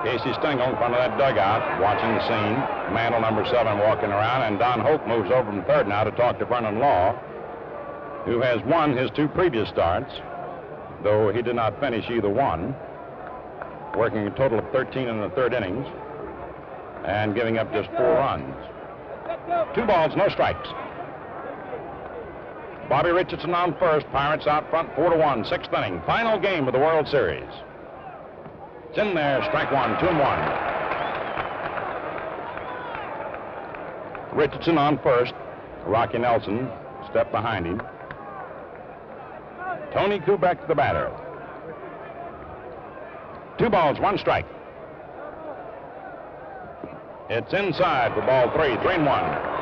Casey Stengel in front of that dugout, watching the scene. Mantle number 7 walking around, and Don Hoke moves over from third now to talk to Vernon Law, who has won his 2 previous starts, though he did not finish either one, working a total of 13 in the 3rd innings and giving up just 4 runs. 2 balls, no strikes. Bobby Richardson on first. Pirates out front 4-1, 6th inning. Final game of the World Series. It's in there, strike 1, 2-1. Richardson on first. Rocky Nelson step behind him. Tony Kubek the batter. 2 balls, 1 strike. It's inside for ball 3, 3-1.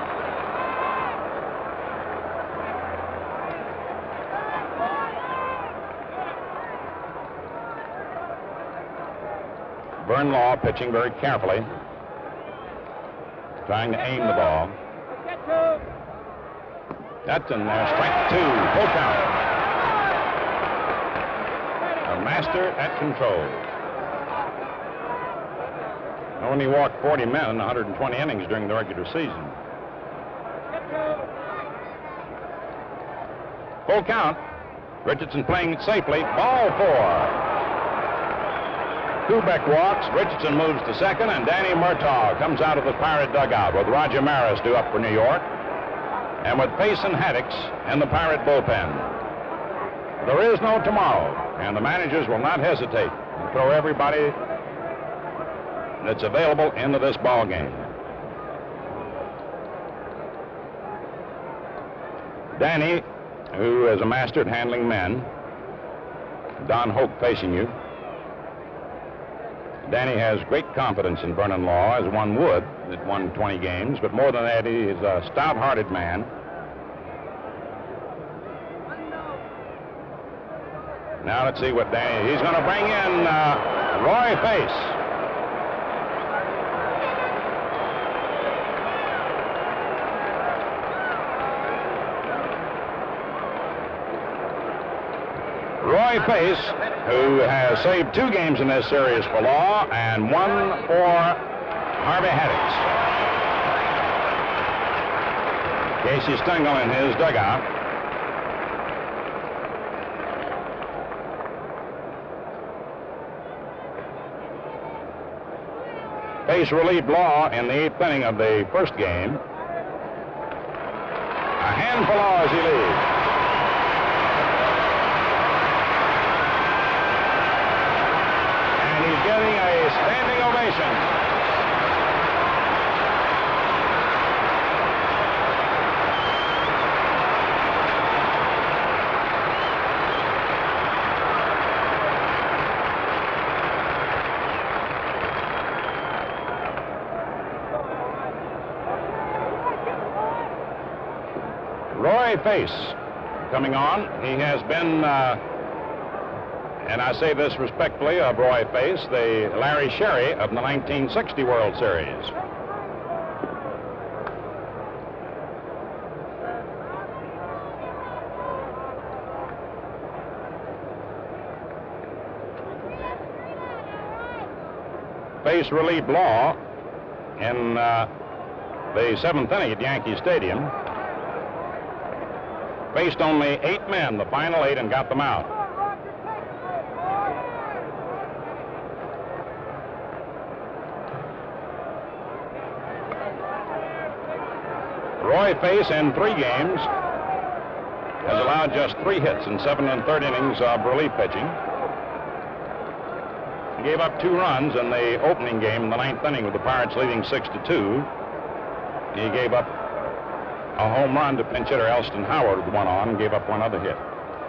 Vern Law pitching very carefully, trying to aim the ball. That's in there, strike 2, full count. A master at control. Only walked 40 men in 120 innings during the regular season. Full count. Richardson playing it safely, ball 4. Kubek walks, Richardson moves to second, and Danny Murtaugh comes out of the Pirate dugout with Roger Maris due up for New York, and with Pace and Haddix in the Pirate bullpen. There is no tomorrow, and the managers will not hesitate to throw everybody that's available into this ball game. Danny, who is a master at handling men. Don Hoke facing you. Danny has great confidence in Vernon Law, as one would that won 20 games, but more than that, he is a stout-hearted man. Now let's see what Danny, he's going to bring in Roy Face. Roy Face, who has saved 2 games in this series for Law and 1 for Harvey Haddix. Casey Stengel in his dugout. Face relieved Law in the 8th inning of the first game. A hand for Law as he leaves. Getting a standing ovation. Roy Face coming on. He has been, and I say this respectfully of Roy Face, the Larry Sherry of the 1960 World Series. Face relieved Law in the seventh inning at Yankee Stadium. Faced only 8 men, the final 8, and got them out. Roy Face in 3 games has allowed just 3 hits in 7 1/3 innings of relief pitching. He gave up 2 runs in the opening game in the 9th inning with the Pirates leading 6-2. He gave up a home run to pinch hitter Elston Howard with 1 on and gave up 1 other hit.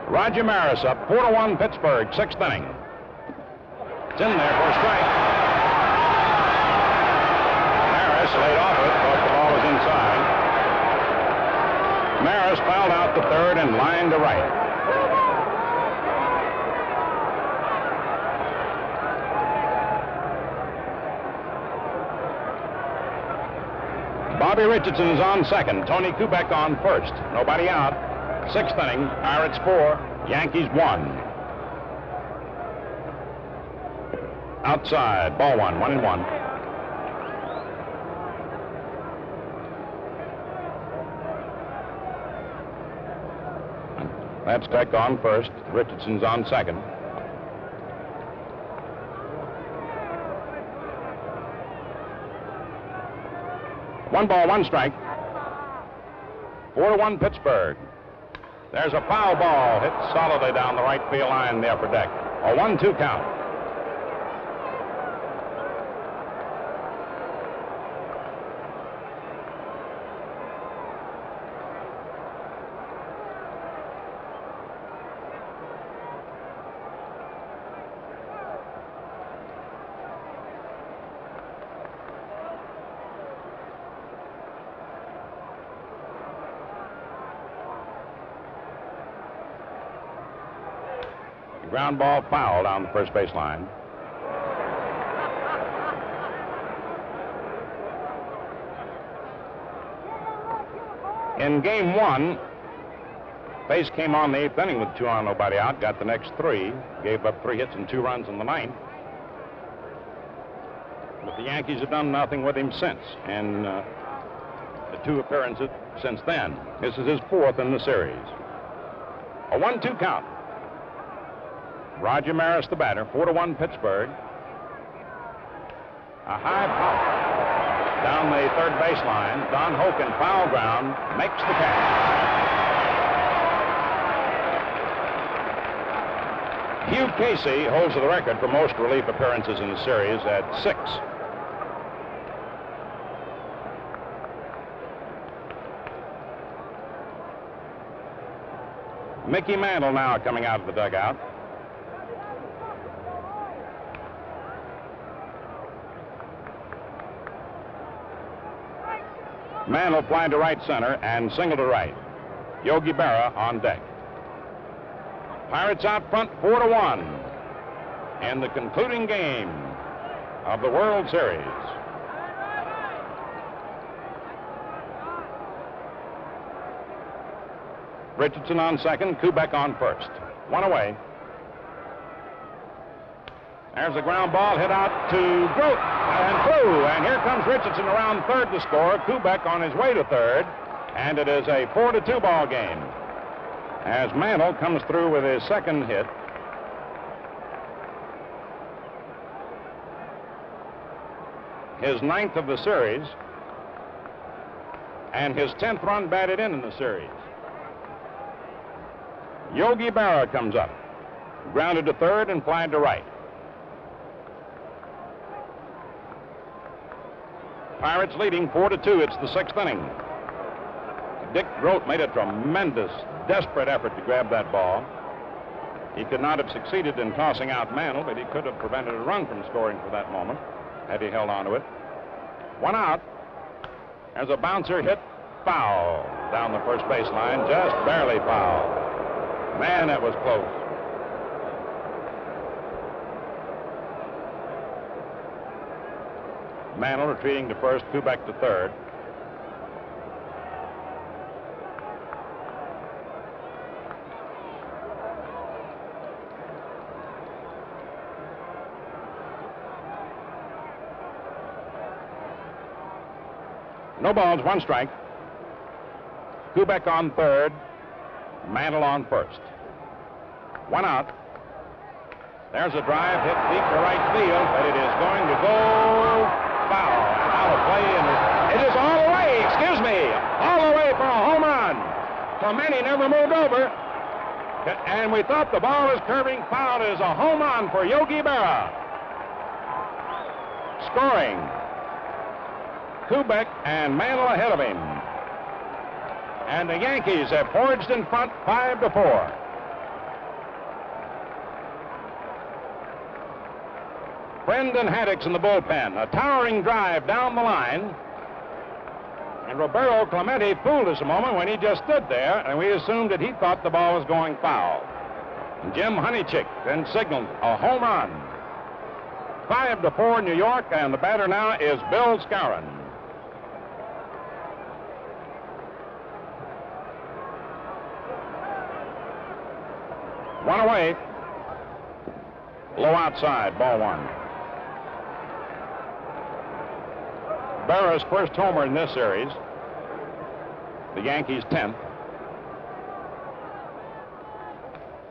Roger Maris up 4-1 Pittsburgh, 6th inning. It's in there for a strike. Maris laid off it, thought the ball was inside. Maris fouled out to third and lined to right. Bobby Richardson is on second. Tony Kubek on first. Nobody out. 6th inning. Pirates 4, Yankees 1. Outside. Ball 1, 1-1. That's Beck on first. Richardson's on second. One ball, 1 strike. 4-1 Pittsburgh. There's a foul ball hit solidly down the right field line in the upper deck. A 1-2 count. Ground ball foul down the first base line. In game 1, Face came on the 8th inning with 2 on, nobody out, got the next 3, gave up 3 hits and 2 runs in the 9th. But the Yankees have done nothing with him since, and the 2 appearances since then. This is his 4th in the series. A 1-2 count. Roger Maris, the batter, 4-1 Pittsburgh. A high pop down the third baseline. Don Hoken, foul ground, makes the catch. Hugh Casey holds the record for most relief appearances in the series at 6. Mickey Mantle now coming out of the dugout. Mantle flying to right center and single to right. Yogi Berra on deck. Pirates out front 4-1 in the concluding game of the World Series. Richardson on second, Kubek on first. 1 away. There's a ground ball hit out to Grote and through, and here comes Richardson around third to score. Kubek on his way to third, and it is a 4-2 ball game as Mantle comes through with his second hit. His 9th of the series, and his 10th run batted in the series. Yogi Berra comes up, grounded to third and flying to right. Pirates leading 4-2. It's the 6th inning. Dick Grote made a tremendous, desperate effort to grab that ball. He could not have succeeded in tossing out Mantle, but he could have prevented a run from scoring for that moment had he held on to it. 1 out. There's a bouncer hit foul down the first baseline, just barely foul. Man, that was close. Mantle retreating to first, Kubek to third. No balls, one strike. Kubek on third, Mantle on first. One out. There's a drive hit deep to right field, but it is going to go foul. And out of play, and it is all the way, excuse me, all the way for a home run. Clemente never moved over, and we thought the ball was curving foul. It is a home run for Yogi Berra. Scoring. Kubek and Mantle ahead of him. And the Yankees have forged in front 5-4. Brendan Haddock's in the bullpen. A towering drive down the line. And Roberto Clemente fooled us a moment when he just stood there, and we assumed that he thought the ball was going foul. And Jim Honeychick then signaled a home run. 5-4 New York, and the batter now is Bill Skowron. One away. Low outside, ball one. Berra's first homer in this series. The Yankees' 10th.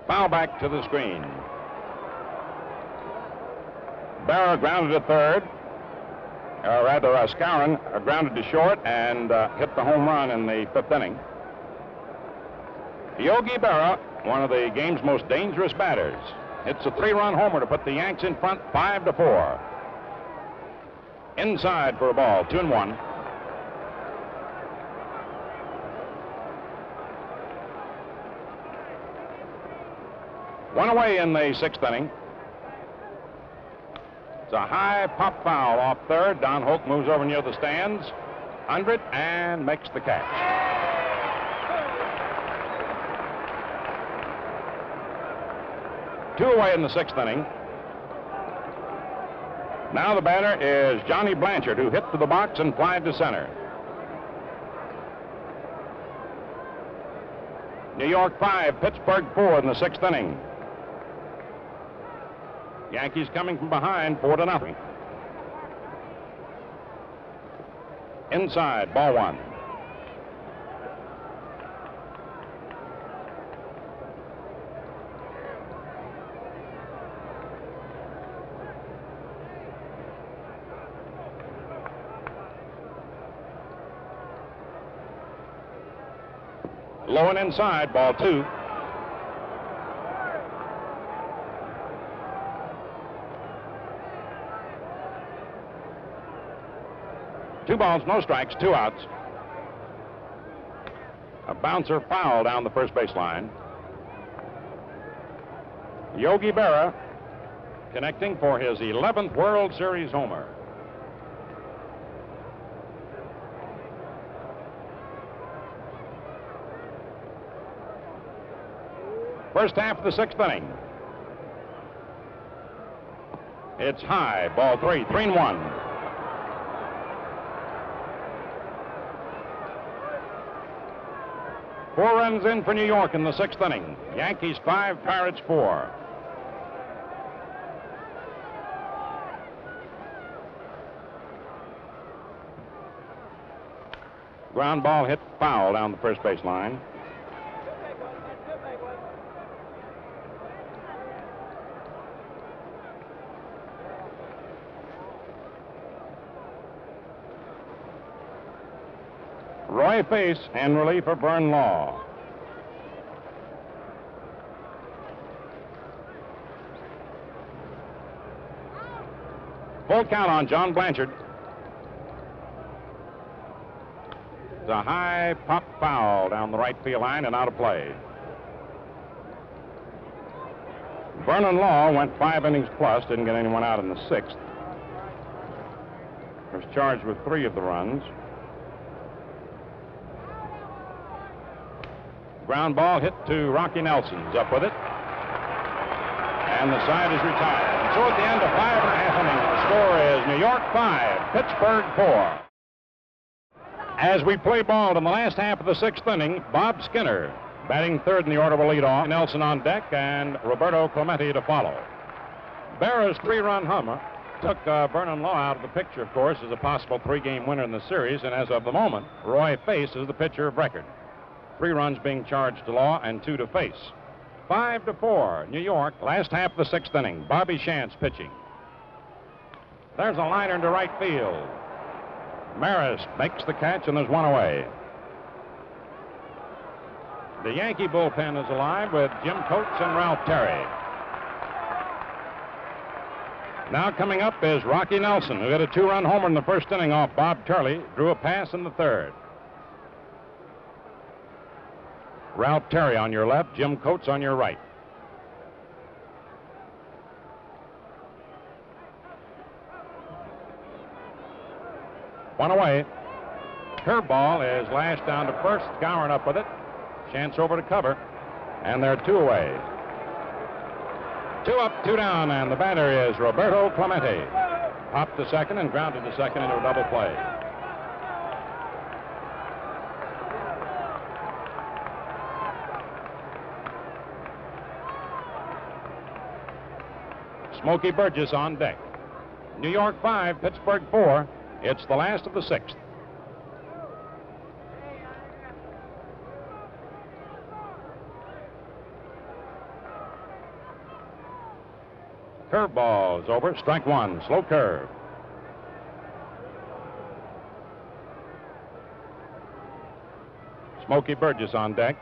Foul back to the screen. Berra grounded to third. Skowron grounded to short and hit the home run in the fifth inning. Yogi Berra, one of the game's most dangerous batters, hits a 3-run homer to put the Yanks in front 5-4. Inside for a ball, 2-1. One away in the sixth inning. It's a high pop foul off third. Don Hoke moves over near the stands, under it, and makes the catch. Two away in the sixth inning. Now the batter is Johnny Blanchard, who hit to the box and flied to center. New York 5, Pittsburgh 4 in the sixth inning. Yankees coming from behind, 4-0. Inside, ball one. Low and inside, ball two. Two balls, no strikes, two outs. A bouncer foul down the first baseline. Yogi Berra connecting for his 11th World Series homer. First half of the sixth inning. It's high, ball three, 3-1. Four runs in for New York in the sixth inning. Yankees 5, Pirates 4. Ground ball hit foul down the first baseline. Roy Face in relief of Vern Law. Full count on John Blanchard. It's a high pop foul down the right field line and out of play. Vernon Law went 5 innings plus, didn't get anyone out in the sixth. Was charged with 3 of the runs. Ground ball hit to Rocky Nelson's up with it. And the side is retired. And so at the end of 5.5 innings, the score is New York 5, Pittsburgh 4. As we play ball in the last half of the 6th inning, Bob Skinner batting third in the order will lead off. Nelson on deck and Roberto Clemente to follow. Berra's 3-run homer took Vernon Law out of the picture, of course, as a possible 3-game winner in the series. And as of the moment, Roy Face is the pitcher of record. 3 runs being charged to Law and 2 to Face. 5-4, New York, last half of the 6th inning. Bobby Shantz pitching. There's a liner into right field. Maris makes the catch, and there's one away. The Yankee bullpen is alive with Jim Coates and Ralph Terry. Now coming up is Rocky Nelson, who hit a 2-run homer in the 1st inning off Bob Turley, drew a pass in the 3rd. Ralph Terry on your left, Jim Coates on your right. One away. Curveball is lashed down to first, Skowron up with it. Chance over to cover, and they're 2 away. 2 up, 2 down, and the batter is Roberto Clemente. Popped to second and grounded to second into a double play. Smokey Burgess on deck. New York 5, Pittsburgh 4. It's the last of the 6th. Curveball is over. Strike 1. Slow curve. Smokey Burgess on deck.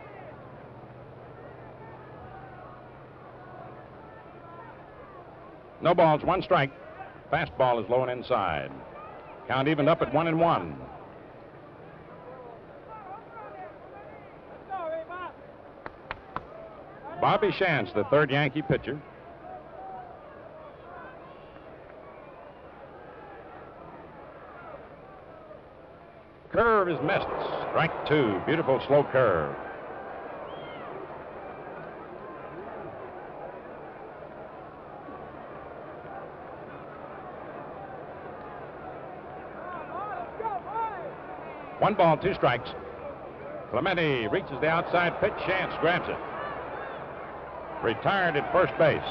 No balls, 1 strike. Fastball is low and inside. Count evened up at 1-1. Bobby Shantz, the 3rd Yankee pitcher. Curve is missed. Strike 2. Beautiful slow curve. One ball, 2 strikes. Clemente reaches the outside pitch. Shantz grabs it. Retired at first base.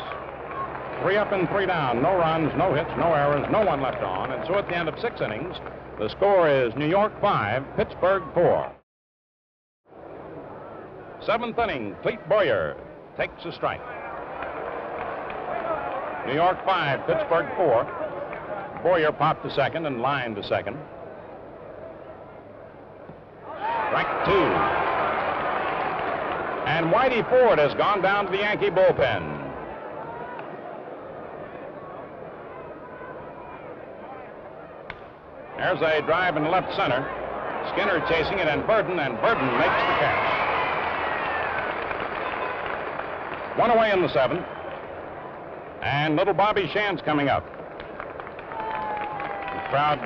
3 up and 3 down. No runs, no hits, no errors, no one left on. And so at the end of 6 innings, the score is New York 5, Pittsburgh 4. 7th inning, Clete Boyer takes a strike. New York 5, Pittsburgh 4. Boyer popped to second and lined to second. Strike 2. And Whitey Ford has gone down to the Yankee bullpen. There's a drive in left center. Skinner chasing it, and Burden makes the catch. 1 away in the 7th. And little Bobby Shantz coming up. The crowd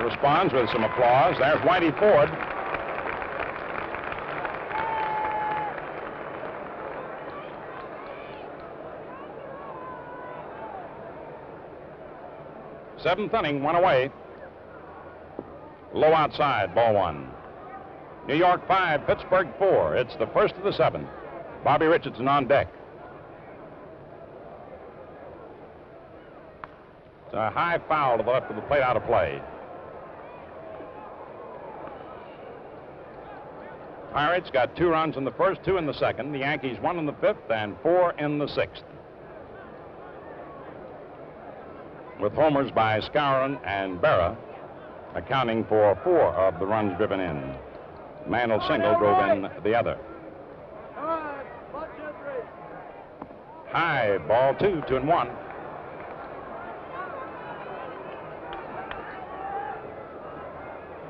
responds with some applause. There's Whitey Ford. Seventh inning, 1 away. Low outside, ball 1. New York 5, Pittsburgh 4. It's the 1st of the 7th. Bobby Richardson on deck. It's a high foul to the left of the plate, out of play. Pirates got 2 runs in the 1st, 2 in the 2nd. The Yankees 1 in the 5th and 4 in the 6th. With homers by Skowron and Berra accounting for 4 of the runs driven in. Mantle single drove in the other. High, ball 2, 2-1.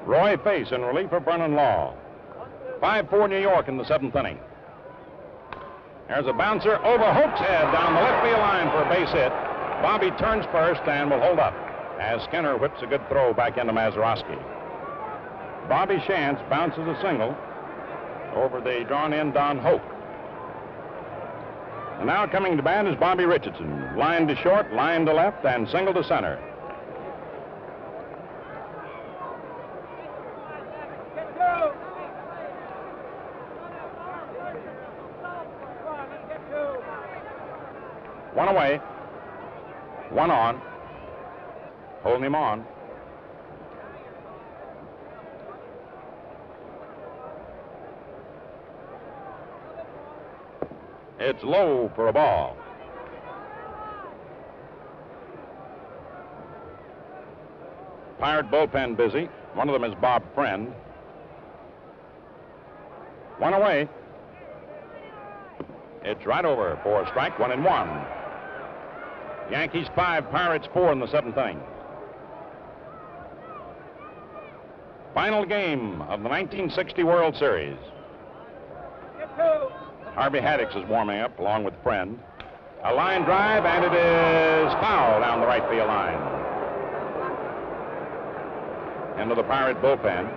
Roy Face in relief of Vernon Law. 5-4 New York in the 7th inning. There's a bouncer over Hope's head down the left field line for a base hit. Bobby turns first and will hold up as Skinner whips a good throw back into Mazeroski. Bobby Shantz bounces a single over the drawn-in Don Hoke. And now coming to bat is Bobby Richardson. Line to short, line to left, and single to center. One away, one on, holding him on. It's low for a ball. Pirate bullpen busy. One of them is Bob Friend. One away. It's right over for a strike, 1-1. Yankees 5, Pirates 4 in the 7th inning. Final game of the 1960 World Series. Harvey Haddix is warming up along with Friend. A line drive, and it is foul down the right field line. Into the Pirate bullpen.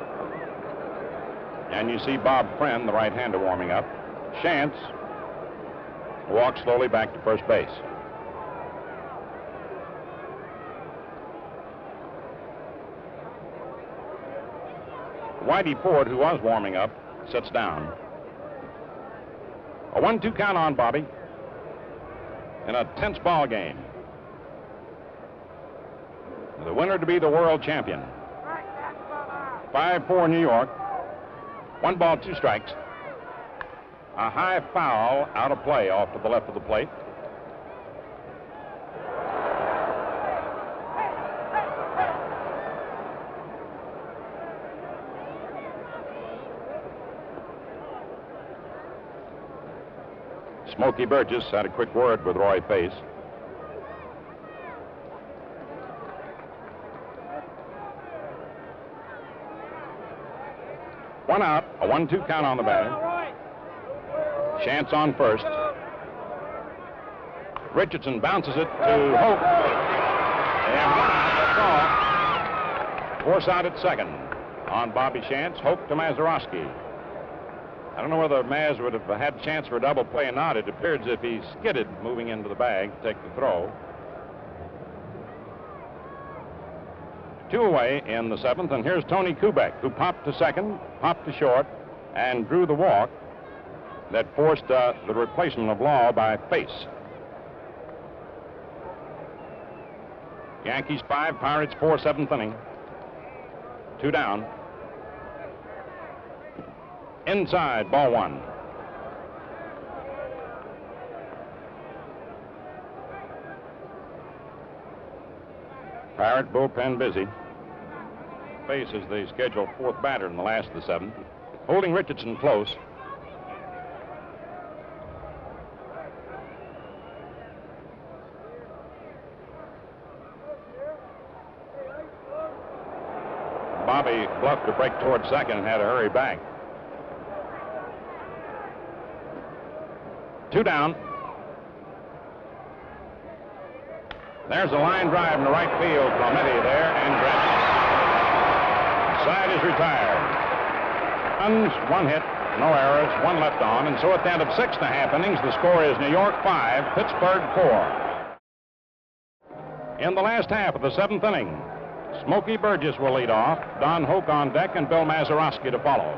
And you see Bob Friend, the right-hander, warming up. Chance walks slowly back to first base. Whitey Ford, who was warming up, sits down. A 1-2 count on Bobby in a tense ball game. The winner to be the world champion. 5-4 New York. 1 ball, 2 strikes. A high foul out of play off to the left of the plate. Smokey Burgess had a quick word with Roy Pace. One out, a 1-2 count on the batter. Chance on first. Richardson bounces it to Hope. And 1 out, that's all. Force out at second on Bobby Chance. Hope to Mazeroski. I don't know whether Maz would have had a chance for a double play or not. It appears as if he skidded moving into the bag to take the throw. 2 away in the 7th, and here's Tony Kubek, who popped to second, popped to short, and drew the walk that forced the replacement of Law by Pace. Yankees 5, Pirates 4, 7th inning. 2 down. Inside, ball 1. Pirate bullpen busy. Pace is the scheduled 4th batter in the last of the 7th. Holding Richardson close. Bobby bluffed to break toward second and had to hurry back. 2 down. There's a line drive in the right field. Clemente there, and Grant. Side is retired. Runs, 1 hit, no errors, 1 left on, and so at the end of 6.5 innings, the score is New York 5, Pittsburgh 4. In the last half of the 7th inning, Smokey Burgess will lead off, Don Hoke on deck, and Bill Mazeroski to follow.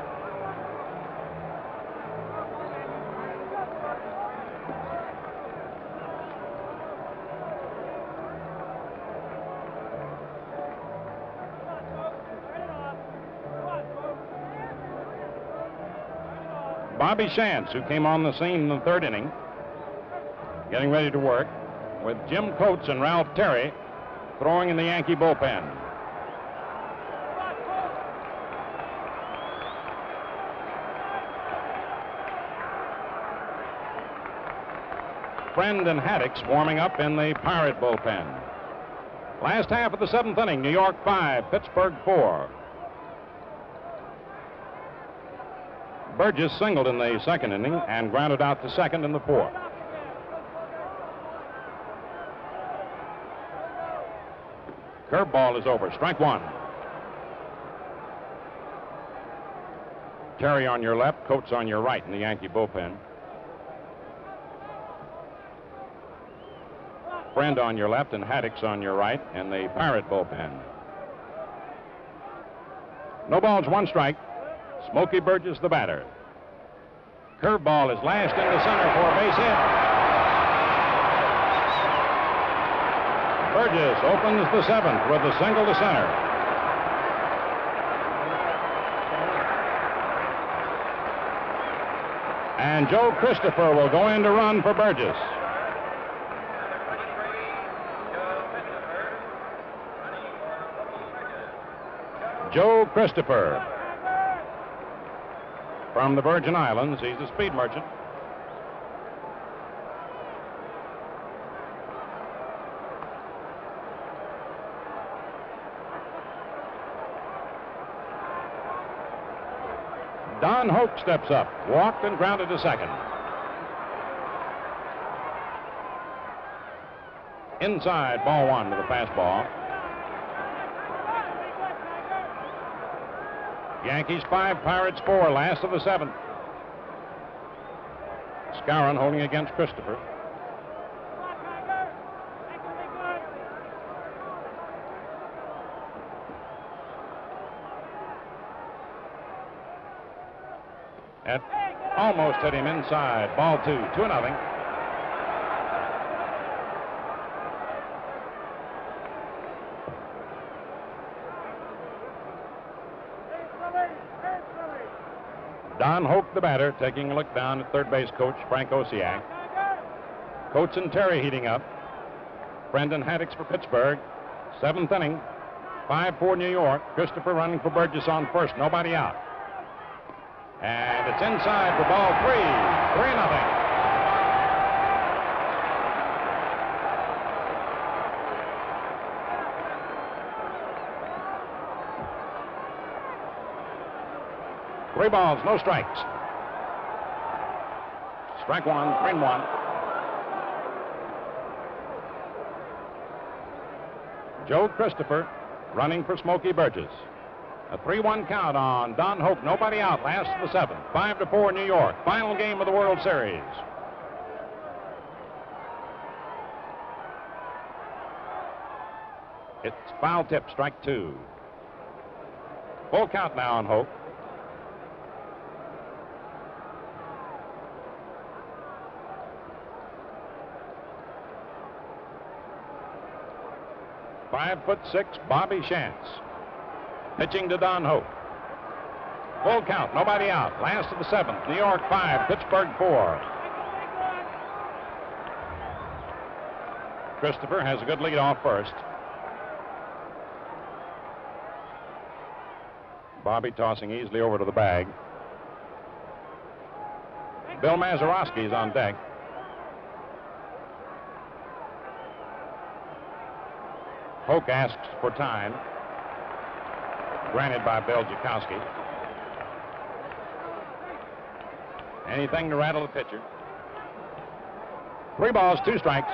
Bobby Chance, who came on the scene in the 3rd inning, getting ready to work, with Jim Coates and Ralph Terry throwing in the Yankee bullpen. Friend and Haddix warming up in the Pirate bullpen. Last half of the 7th inning, New York 5, Pittsburgh 4. Burgess singled in the 2nd inning and grounded out to second in the 4th. Curveball is over. Strike 1. Terry on your left, Coates on your right in the Yankee bullpen. Friend on your left and Haddix on your right in the Pirate bullpen. No balls, one strike. Smokey Burgess, the batter. Curveball is lashed into center for a base hit. Burgess opens the seventh with a single to center. And Joe Christopher will go in to run for Burgess. Joe Christopher from the Virgin Islands. He's a speed merchant. Don Hoke steps up, walked and grounded to second. Inside, ball one to the fastball. Yankees 5, Pirates 4, last of the seventh. Skowron holding against Christopher. It almost hit him inside. Ball 2, 2-0. Don Hoke, the batter, taking a look down at third base coach Frank Osiak. Coates and Terry heating up. Brendan Haddix for Pittsburgh. Seventh inning. 5-4 New York. Christopher running for Burgess on first. Nobody out. And it's inside for ball 3. 3-0. Three balls, no strikes. Strike one, 3-1. Joe Christopher running for Smokey Burgess. A 3-1 count on Don Hope. Nobody out. Last of the seventh. 5-4 New York. Final game of the World Series. It's foul tip, strike 2. Full count now on Hope. .6", Bobby Shantz. Pitching to Don Hope. Full count, nobody out. Last of the seventh. New York 5, Pittsburgh 4. Christopher has a good lead off first. Bobby tossing easily over to the bag. Bill Mazeroski is on deck. Hoke asks for time. Granted by Bill Jakowski. Anything to rattle the pitcher. 3 balls, 2 strikes.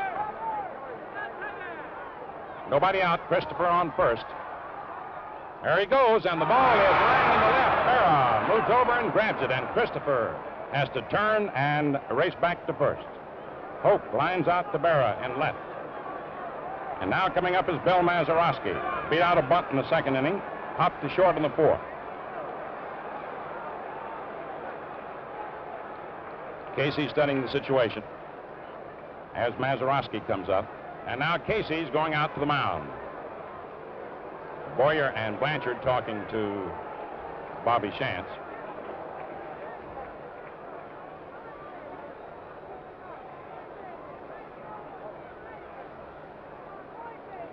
Nobody out. Christopher on first. There he goes, and the ball is lying in the left. Berra moves over and grabs it, and Christopher has to turn and race back to first. Hoke lines out to Berra in left. And now coming up is Bill Mazeroski. Beat out a bunt in the second inning. Hopped to short in the fourth. Casey studying the situation as Mazeroski comes up. And now Casey's going out to the mound. Boyer and Blanchard talking to Bobby Shantz.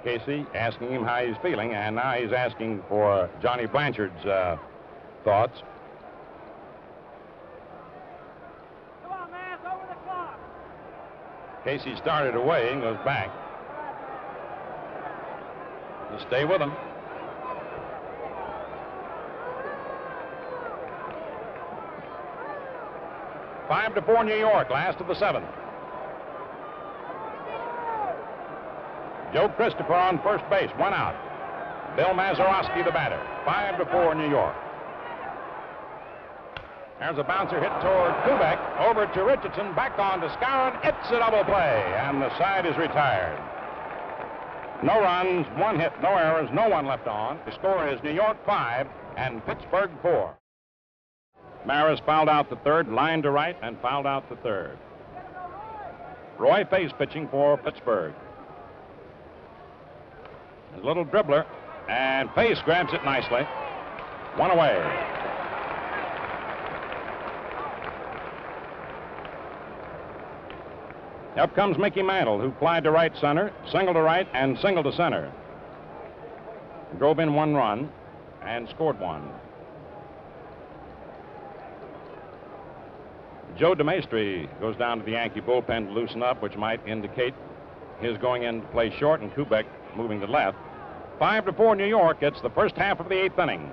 Casey asking him how he's feeling, and now he's asking for Johnny Blanchard's thoughts. Come on, man, it's over the clock. Casey started away and goes back. Just stay with him. Five to 4 New York, last of the seventh. Joe Christopher on first base, 1 out. Bill Mazeroski, the batter. 5 to 4 New York. There's a bouncer hit toward Kubek, over to Richardson, back on to Skowron. It's a double play, and the side is retired. No runs, one hit, no errors, no one left on. The score is New York 5 and Pittsburgh 4. Maris fouled out the third, lined to right, and fouled out the third. Roy Face pitching for Pittsburgh. A little dribbler, and Face grabs it nicely. One away. Up comes Mickey Mantle, who flied to right center, single to right, and single to center. Drove in one run and scored one. Joe DeMaestri goes down to the Yankee bullpen to loosen up, which might indicate his going in to play short and Kubek moving to left. 5-4 New York. It's the first half of the 8th inning.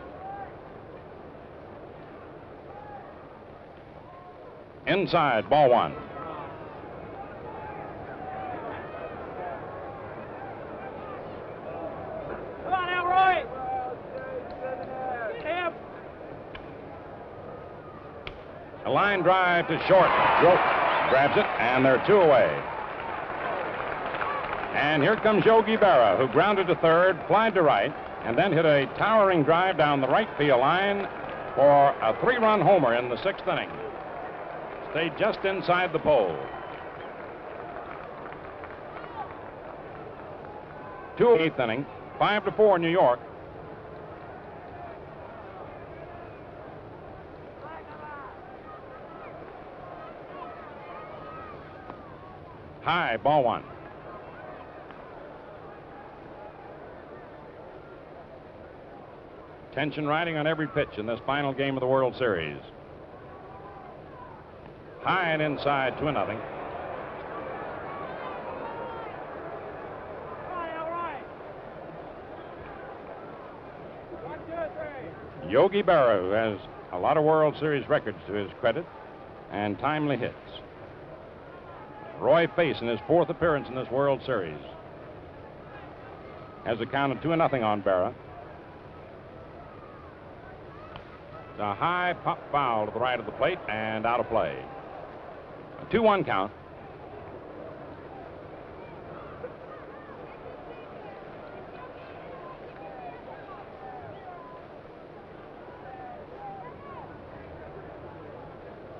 Inside, ball one. Come on now, Roy. Get him. A line drive to short. Grote grabs it, and they're two away. And here comes Yogi Berra, who grounded to third, flied to right, and then hit a towering drive down the right field line for a 3-run homer in the 6th inning. Stayed just inside the pole. 8th inning, 5-4 New York. High, ball one. Tension riding on every pitch in this final game of the World Series. High and inside, 2-0. Come on now, Roy. 1, 2, 3. Yogi Berra, who has a lot of World Series records to his credit, and timely hits. Roy Face, in his 4th appearance in this World Series, has a count of 2-0 on Berra. It's a high pop foul to the right of the plate and out of play. A 2-1 count.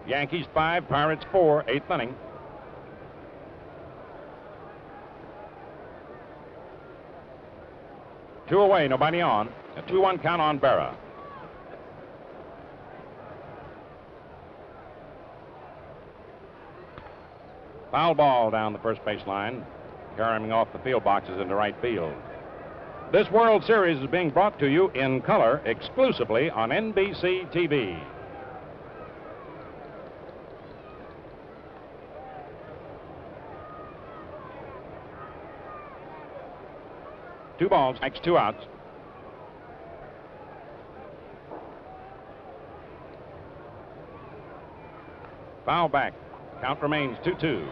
Yankees 5, Pirates 4, 8th inning. Two away, nobody on. A 2-1 count on Berra. Foul ball down the first base line, carrying off the field boxes into right field. This World Series is being brought to you in color exclusively on NBC TV. Two balls, strikes, 2 outs. Foul back. Count remains 2-2.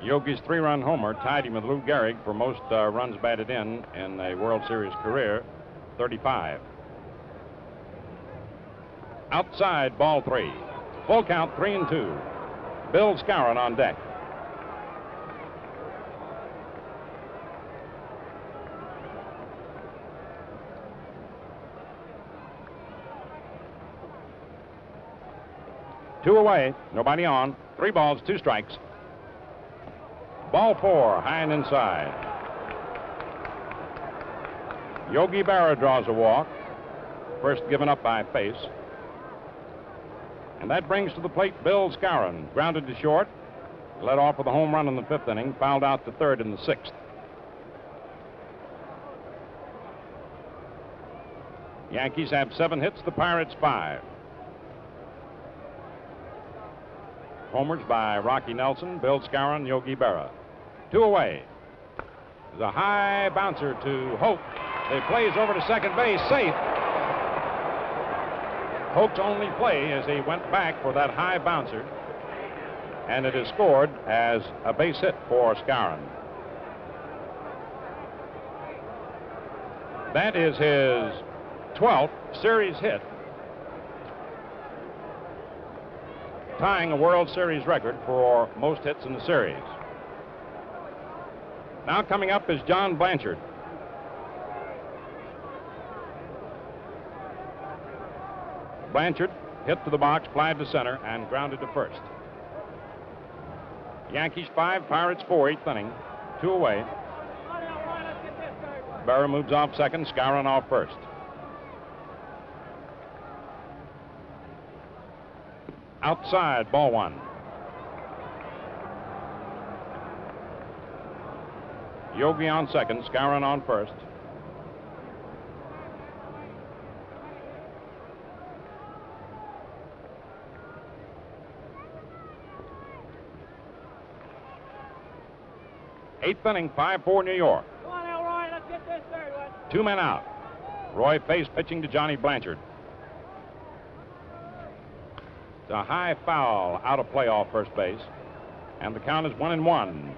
Yogi's 3-run homer tied him with Lou Gehrig for most runs batted in a World Series career, 35. Outside, ball 3. Full count, 3-2. Bill Skowron on deck. Two away, nobody on. 3 balls, 2 strikes. Ball 4, high and inside. Yogi Berra draws a walk, first given up by Face. And that brings to the plate Bill Skowron, grounded to short, led off with a home run in the 5th inning, fouled out to third in the 6th. Yankees have 7 hits, the Pirates 5. Homers by Rocky Nelson, Bill Skowron, Yogi Berra. 2 away. There's a high bouncer to Hoke. It plays over to second base, safe. Hoke's only play as he went back for that high bouncer. and it is scored as a base hit for Skowron. That is his 12th series hit, tying a World Series record for most hits in the series. Now coming up is John Blanchard. Blanchard hit to the box, flied to center, and grounded to first. Yankees 5, Pirates 4, 8th inning, 2 away. Berra moves off second, Skowron off first. Outside, ball 1. Yogi on second, Skowron on first. Eighth inning, 5-4 New York. Come on now, Roy, let's get this third one. 2 men out. Roy Face pitching to Johnny Blanchard. It's a high foul out of play off first base, and the count is 1-1.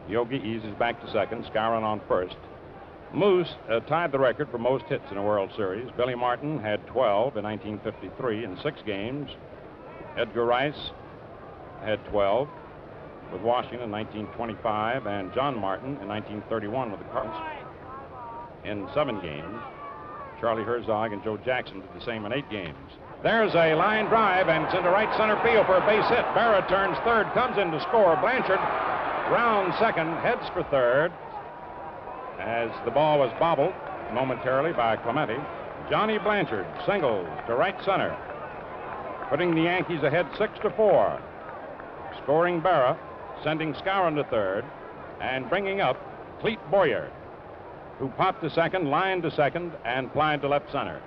Yogi eases back to second, Skowron on first. Moose tied the record for most hits in a World Series. Billy Martin had 12 in 1953 in 6 games. Edgar Rice had 12 with Washington in 1925, and John Martin in 1931 with the Cardinals in 7 games. Charlie Herzog and Joe Jackson did the same in 8 games. There's a line drive, and it's into right center field for a base hit. Berra turns third, comes in to score. Blanchard rounds second, heads for third, as the ball was bobbled momentarily by Clemente. Johnny Blanchard singles to right center, putting the Yankees ahead 6-4. Scoring Berra, sending Skowron to third, and bringing up Clete Boyer, who popped to second, lined to second, and flied to left center.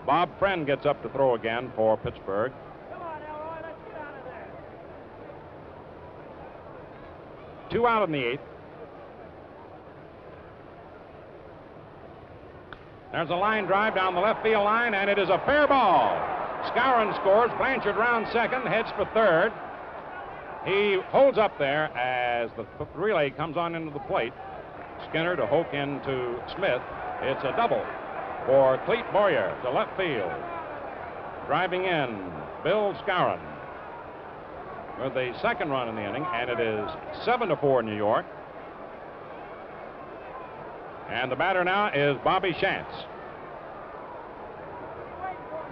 Bob Friend gets up to throw again for Pittsburgh. Come on now, Roy, let's get out of there. 2 out in the 8th. There's a line drive down the left field line, and it is a fair ball. Skowron scores. Blanchard rounds second, heads for third. He holds up there as the relay comes on into the plate. Skinner to Hoke into Smith. It's a double for Clete Boyer to left field. Driving in, Bill Skowron with the second run in the inning, and it is 7-4 New York. And the batter now is Bobby Shantz,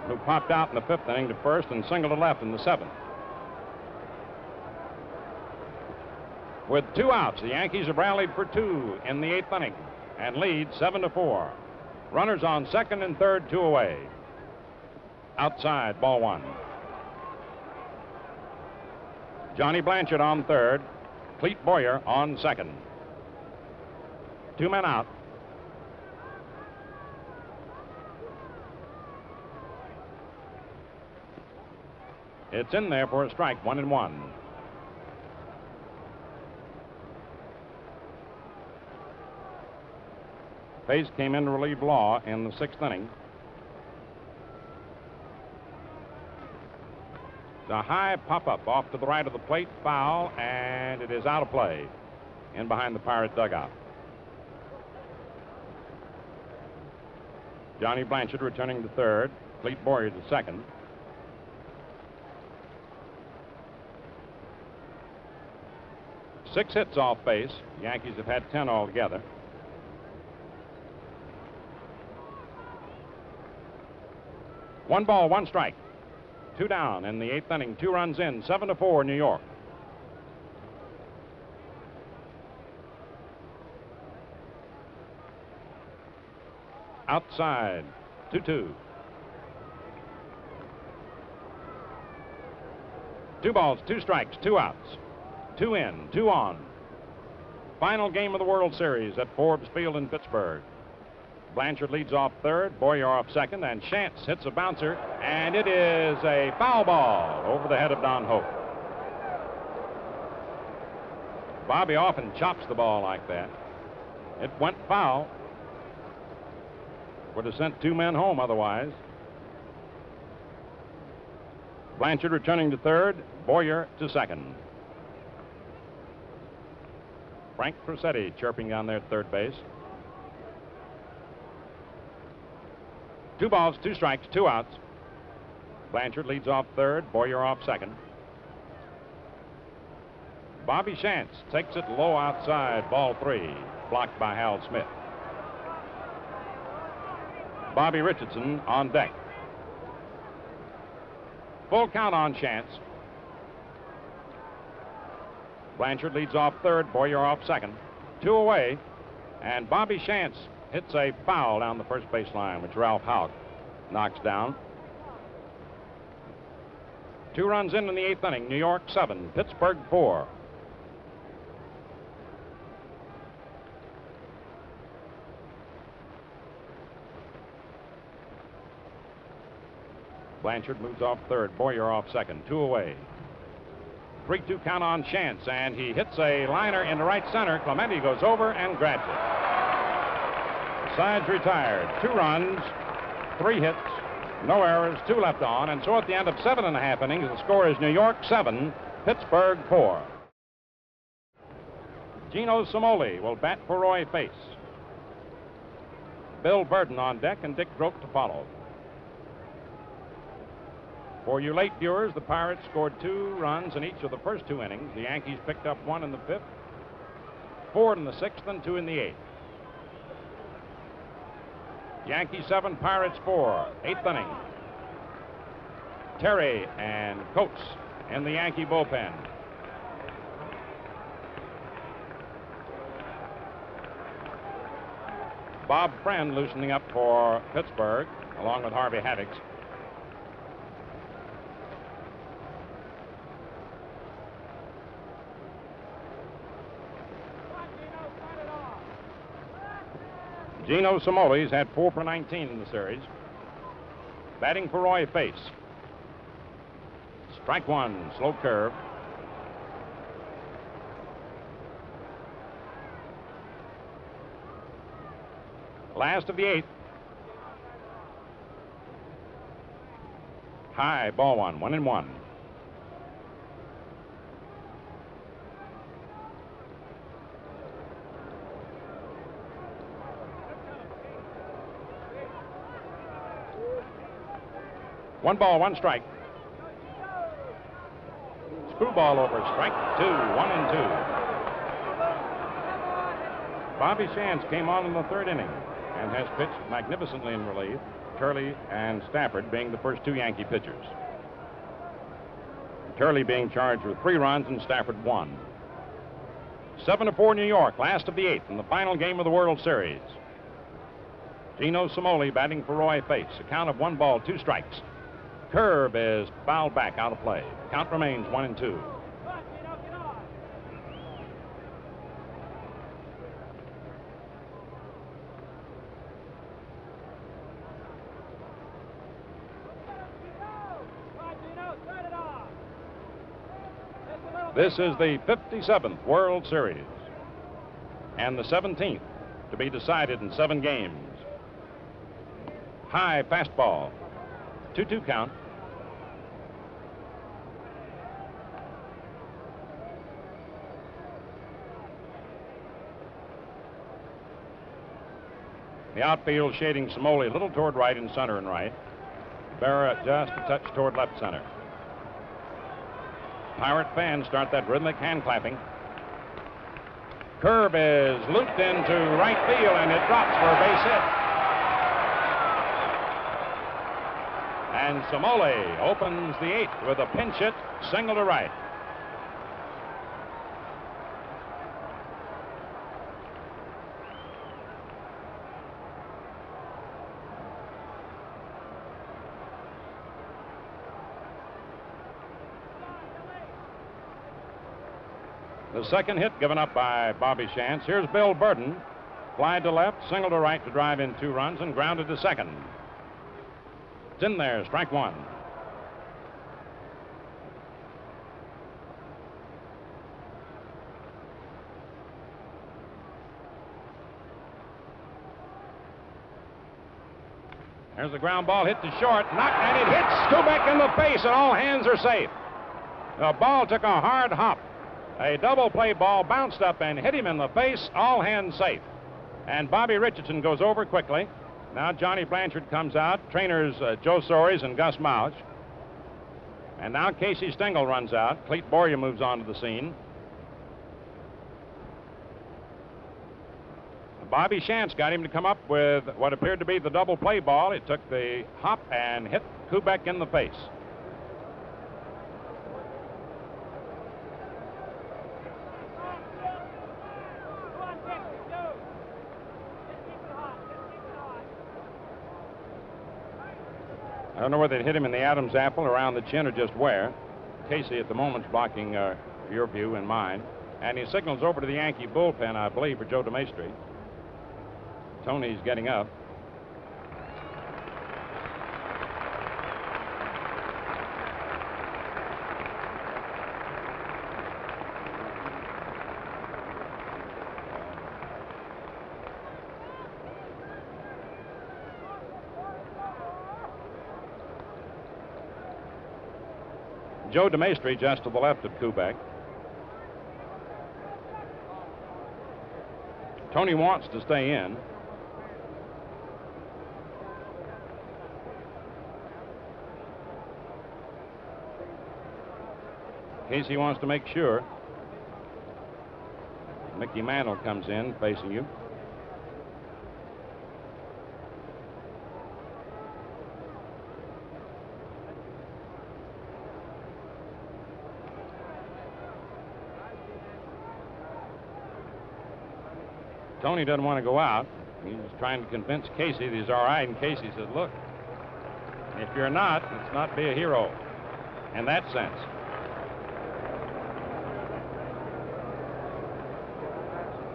who popped out in the 5th inning to first and singled to left in the 7th. With 2 outs, the Yankees have rallied for 2 in the 8th inning and lead 7-4. Runners on second and third, 2 away. Outside, ball 1. Johnny Blanchard on third, Clete Boyer on second. 2 men out. It's in there for a strike, 1-1. Pace came in to relieve Law in the 6th inning. The high pop-up off to the right of the plate, foul, and it is out of play in behind the Pirate dugout. Johnny Blanchard returning to third, Clete Boyer to second. Six hits off base. The Yankees have had 10 altogether. One ball, 1 strike. 2 down in the 8th inning. 2 runs in. 7-4 New York. Outside. 2-2. 2 balls, 2 strikes, 2 outs. 2 in, 2 on. Final game of the World Series at Forbes Field in Pittsburgh. Blanchard leads off third, Boyer off second, and Shantz hits a bouncer, and it is a foul ball over the head of Don Hope. Bobby often chops the ball like that. It went foul. Would have sent 2 men home otherwise. Blanchard returning to third, Boyer to second. Frank Crosetti chirping down there at third base. 2 balls, 2 strikes, 2 outs. Blanchard leads off third, Boyer off second. Bobby Shantz takes it low outside, ball 3, blocked by Hal Smith. Bobby Richardson on deck. Full count on Shantz. Blanchard leads off third, Boyer off second. 2 away, and Bobby Shantz hits a foul down the first base line, which Ralph Houck knocks down. 2 runs in the 8th inning. New York 7, Pittsburgh 4. Blanchard moves off third, Boyer off second. 2 away. 3-2 count on Shantz, and he hits a liner into right center. Clemente goes over and grabs it. The side's retired. 2 runs, 3 hits, no errors, 2 left on, and so at the end of 7.5 innings, the score is New York 7, Pittsburgh 4. Gino Cimoli will bat for Roy Face. Bill Burden on deck and Dick Grote to follow. For you late viewers, the Pirates scored 2 runs in each of the first 2 innings. The Yankees picked up 1 in the 5th, 4 in the 6th, and 2 in the 8th. Yankees 7, Pirates 4, 8th inning. Terry and Coates in the Yankee bullpen. Bob Friend loosening up for Pittsburgh, along with Harvey Haddix. Gino Cimoli's had 4 for 19 in the series. Batting for Roy Face. Strike 1, slow curve. Last of the 8th. High, ball 1, 1-1. One ball, 1 strike. Screwball over, strike 2, 1-2. Bobby Shantz came on in the 3rd inning and has pitched magnificently in relief, Turley and Stafford being the first 2 Yankee pitchers. Turley being charged with 3 runs and Stafford 1. 7-4 New York, last of the 8th in the final game of the World Series. Gino Cimoli batting for Roy Face. A count of 1 ball, 2 strikes. Curve is fouled back out of play. Count remains 1-2. This is the 57th World Series and the 17th to be decided in 7 games. High fastball. 2-2 count. The outfield shading Cimoli a little toward right and center and right. Berra just a touch toward left center. Pirate fans start that rhythmic hand clapping. Curve is looped into right field and it drops for a base hit. And Cimoli opens the 8th with a pinch hit, single to right. The second hit given up by Bobby Shantz. Here's Bill Burden. Fly to left, single to right to drive in 2 runs and grounded to second. It's in there, strike 1. There's the ground ball hit to short, knocked, and it hits Kubek in the face, and all hands are safe. The ball took a hard hop. A double play ball bounced up and hit him in the face, all hands safe. And Bobby Richardson goes over quickly. Now Johnny Blanchard comes out, trainers Joe Soares and Gus Mouch. And now Casey Stengel runs out. Clete Boria moves on to the scene. Bobby Shantz got him to come up with what appeared to be the double play ball. It took the hop and hit Kubek in the face. I don't know whether it hit him in the Adam's apple, around the chin, or just where. Casey at the moment's blocking your view and mine. And he signals over to the Yankee bullpen, I believe, for Joe DeMaestri. Tony's getting up. Joe DeMaestri just to the left of Kubek. Tony wants to stay in. Casey wants to make sure. Mickey Mantle comes in facing you. Tony doesn't want to go out. He's trying to convince Casey that he's all right, and Casey says, look, if you're not, let's not be a hero in that sense.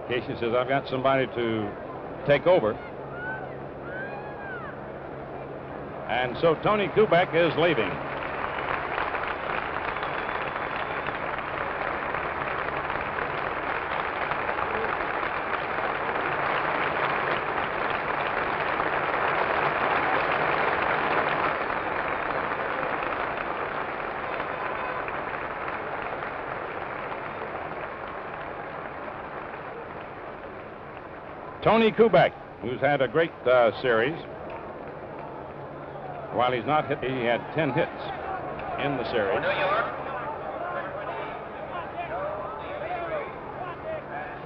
Casey says, I've got somebody to take over. And so Tony Kubek is leaving. Tony Kubek, who's had a great series. While he's not hit, he had 10 hits in the series.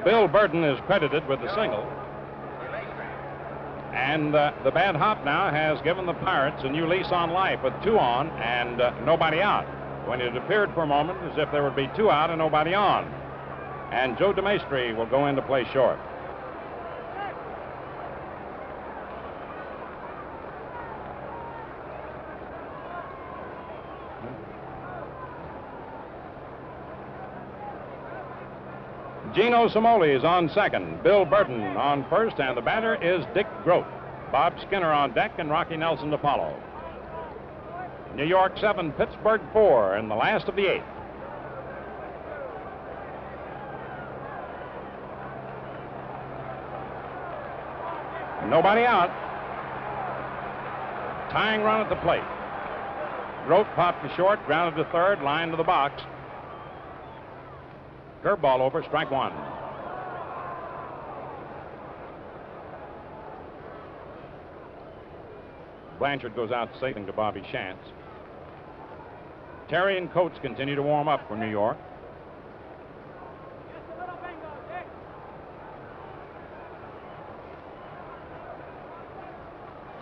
Bill Burden is credited with the single. And the bad hop now has given the Pirates a new lease on life with 2 on and nobody out, when it appeared for a moment as if there would be 2 out and nobody on. And Joe DeMaestri will go in to play short. Gino Cimoli is on second, Bill Burden on first, and the batter is Dick Grote. Bob Skinner on deck and Rocky Nelson to follow. New York 7, Pittsburgh 4 in the last of the 8th. Nobody out. Tying run at the plate. Grote popped to short, grounded to third, line to the box. Curveball over, strike 1. Blanchard goes out sailing to Bobby Shantz. Terry and Coates continue to warm up for New York.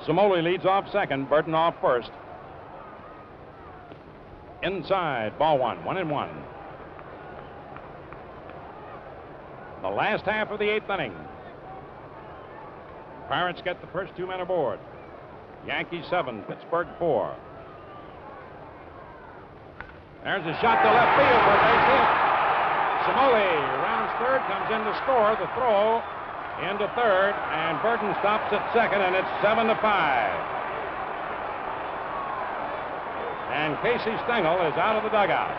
Cimoli leads off second, Burden off first. Inside, ball 1, 1-1. The last half of the 8th inning. Pirates get the first 2 men aboard. Yankees 7, Pittsburgh 4. There's a shot to left field for a base hit. Cimoli rounds third, comes in to score. The throw into third, and Burden stops at second, and it's 7-5. And Casey Stengel is out of the dugout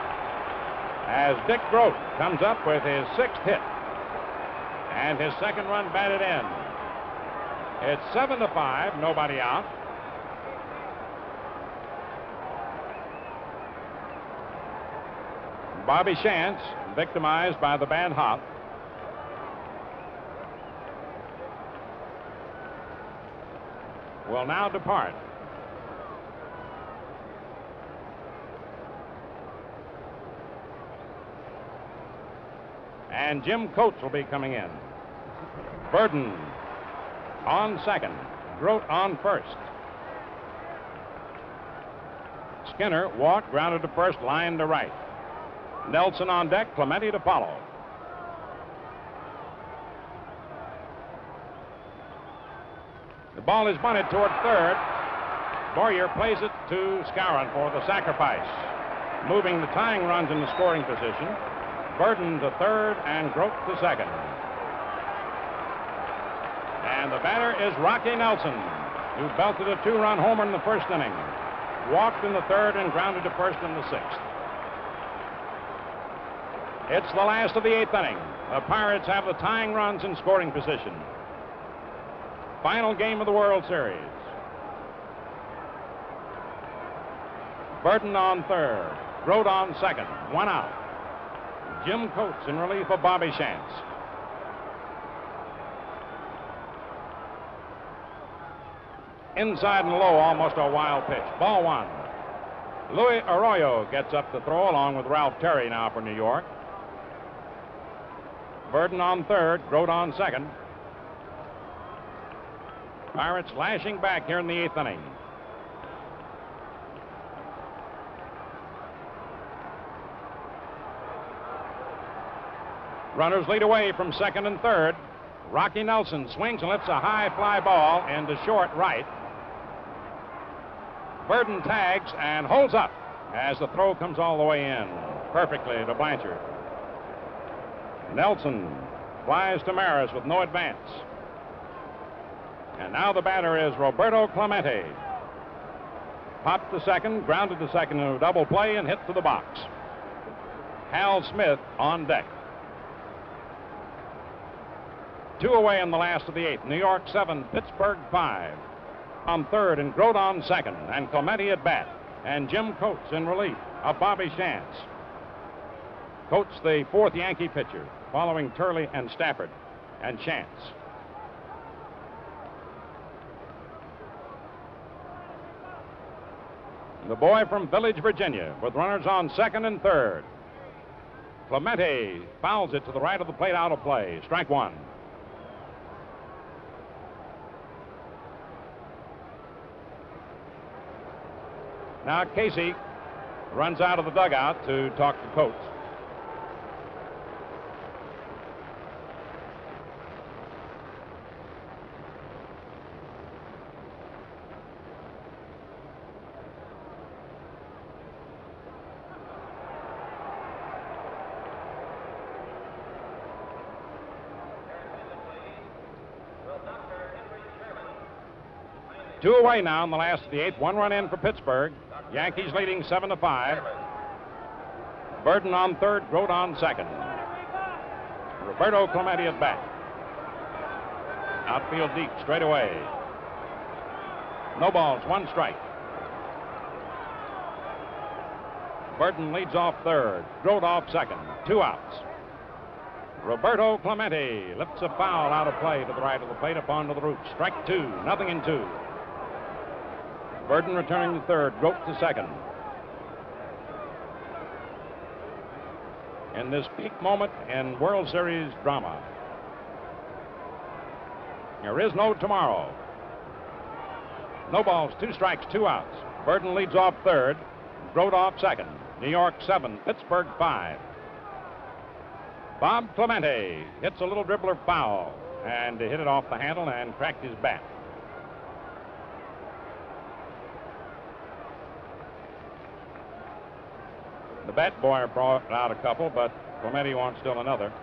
as Dick Grote comes up with his 6th hit. And his second run batted in. It's 7-5, nobody out. Bobby Shantz, victimized by the bad hop. Will now depart. And Jim Coates will be coming in. Burden on second. Grote on first. Skinner walked, grounded to first, line to right. Nelson on deck, Clemente to follow. The ball is bunted toward third. Boyer plays it to Skowron for the sacrifice, moving the tying runs in the scoring position. Burden to third and Grote to second. And the batter is Rocky Nelson, who belted a two-run homer in the first inning, walked in the third and grounded to first in the sixth. It's the last of the eighth inning. The Pirates have the tying runs in scoring position. Final game of the World Series. Burden on third, Grote on second, one out. Jim Coates in relief of Bobby Shantz. Inside and low, almost a wild pitch. Ball one. Louis Arroyo gets up to throw along with Ralph Terry now for New York. Burden on third, Grote on second. Pirates lashing back here in the eighth inning. Runners lead away from second and third. Rocky Nelson swings and lifts a high fly ball into short right. Burden tags and holds up as the throw comes all the way in perfectly to Blanchard. Nelson flies to Maris with no advance. And now the batter is Roberto Clemente. Popped to second, grounded to second in a double play and hit to the box. Hal Smith on deck. Two away in the last of the eighth. New York 7, Pittsburgh 5. On third and Grote on second, and Clemente at bat, and Jim Coates in relief of Bobby Shantz. Coates, the fourth Yankee pitcher, following Turley and Stafford and Shantz. The boy from Village, Virginia, with runners on second and third. Clemente fouls it to the right of the plate, out of play. Strike one. Now Casey runs out of the dugout to talk to Coates. Two away now in the last of the eighth. One run in for Pittsburgh. Yankees leading 7-5. Burden on third, Grote on second. Roberto Clemente at bat. Outfield deep, straight away. No balls, one strike. Burden leads off third, Grote off second, two outs. Roberto Clemente lifts a foul out of play to the right of the plate up onto the roof. Strike two, nothing in two. Burden returning to third, Grote to second. In this peak moment in World Series drama. There is no tomorrow. No balls, two strikes, two outs. Burden leads off third, Grote off second. New York 7, Pittsburgh 5. Bob Clemente hits a little dribbler foul and hit it off the handle and cracked his bat. The bat boy brought out a couple, but Clemente wants still another.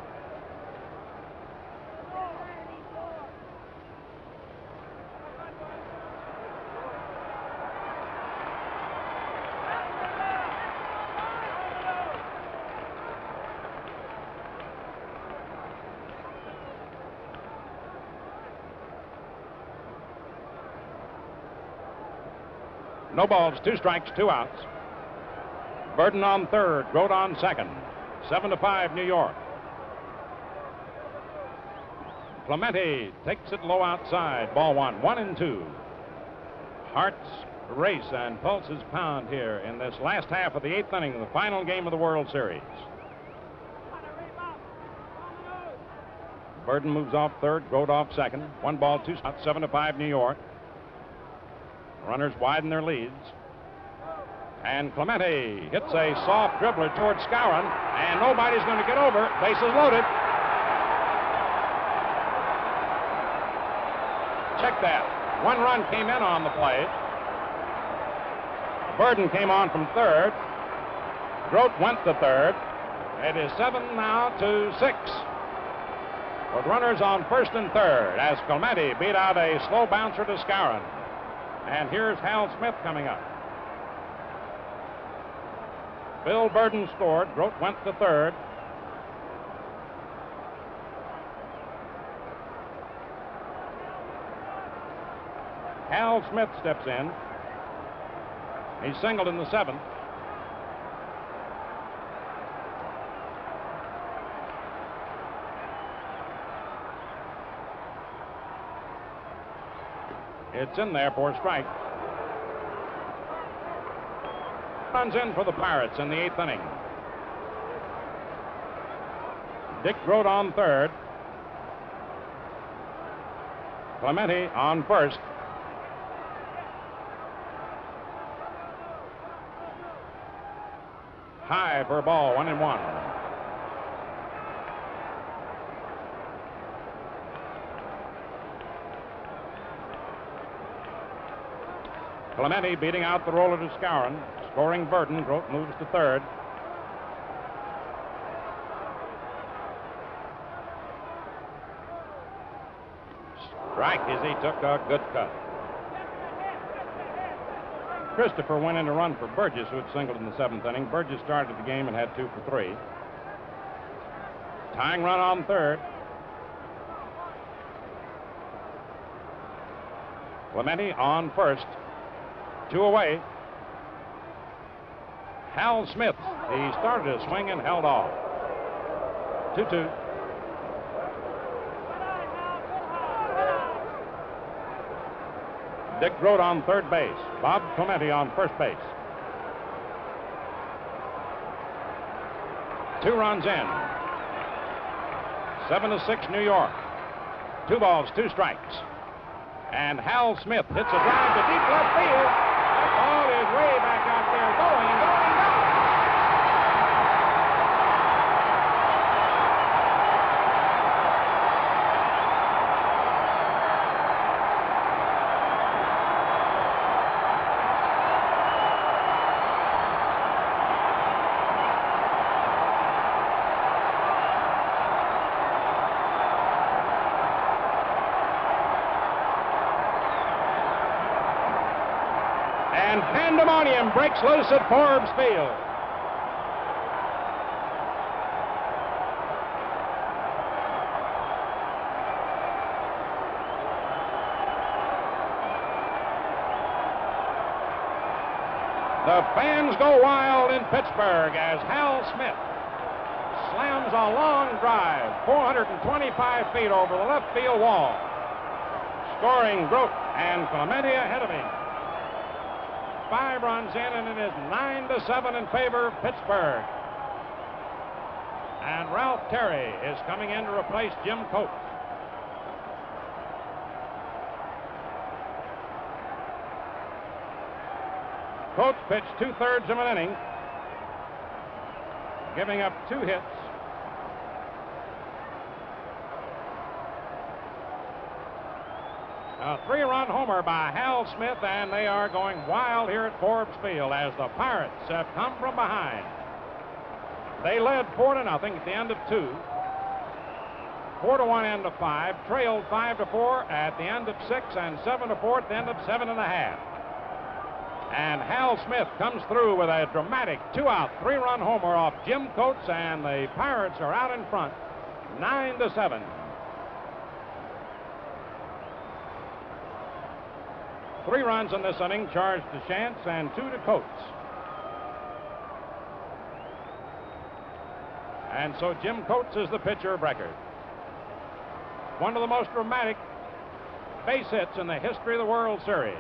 No balls, two strikes, two outs. Burden on third, Grote on second. 7-5 New York. Clemente takes it low outside. Ball one. 1-2. Hearts race and pulses pound here in this last half of the 8th inning, the final game of the World Series. Burden moves off third, Grote off second. 1 ball, 2 strikes. 7-5 New York. Runners widen their leads. And Clemente hits a soft dribbler towards Skowron, and nobody's going to get over. Bases loaded. Check that. 1 run came in on the play. Burden came on from third. Grote went to third. It is 7 now to 6. With runners on first and third as Clemente beat out a slow bouncer to Skowron. And here's Hal Smith coming up. Bill Burden scored. Grote went to third. Hal Smith steps in. He singled in the 7th. It's in there for a strike. Runs in for the Pirates in the 8th inning. Dick Grote on third. Clemente on first. High for a ball, 1-1. Clemente beating out the roller to Skowron. Scoring Burden. Grote moves to third. Strike as he took a good cut. Christopher went in to run for Burgess, who had singled in the 7th inning. Burgess started the game and had 2 for 3. Tying run on third. Clemente on first. 2 away. Hal Smith. He started a swing and held off. 2-2. Dick Grote on third base. Bob Clemente on first base. 2 runs in. 7-6 New York. 2 balls, 2 strikes. And Hal Smith hits a drive to deep left field. That ball is way back out there, going. And pandemonium breaks loose at Forbes Field. The fans go wild in Pittsburgh as Hal Smith slams a long drive, 425 feet over the left field wall, scoring Grote and Clemente ahead of him. 5 runs in, and it is 9-7 in favor of Pittsburgh. And Ralph Terry is coming in to replace Jim Coates. Coates pitched 2/3 of an inning, giving up 2 hits. A 3-run homer by Hal Smith, and they are going wild here at Forbes Field as the Pirates have come from behind. They led 4-0 at the end of 2. 4-1 end of 5. Trailed 5-4 at the end of 6, and 7-4 at the end of 7.5. And Hal Smith comes through with a dramatic 2-out, 3-run homer off Jim Coates, and the Pirates are out in front, 9-7. 3 runs in this inning, charged to Shantz and 2 to Coates. and so Jim Coates is the pitcher of record. One of the most dramatic base hits in the history of the World Series.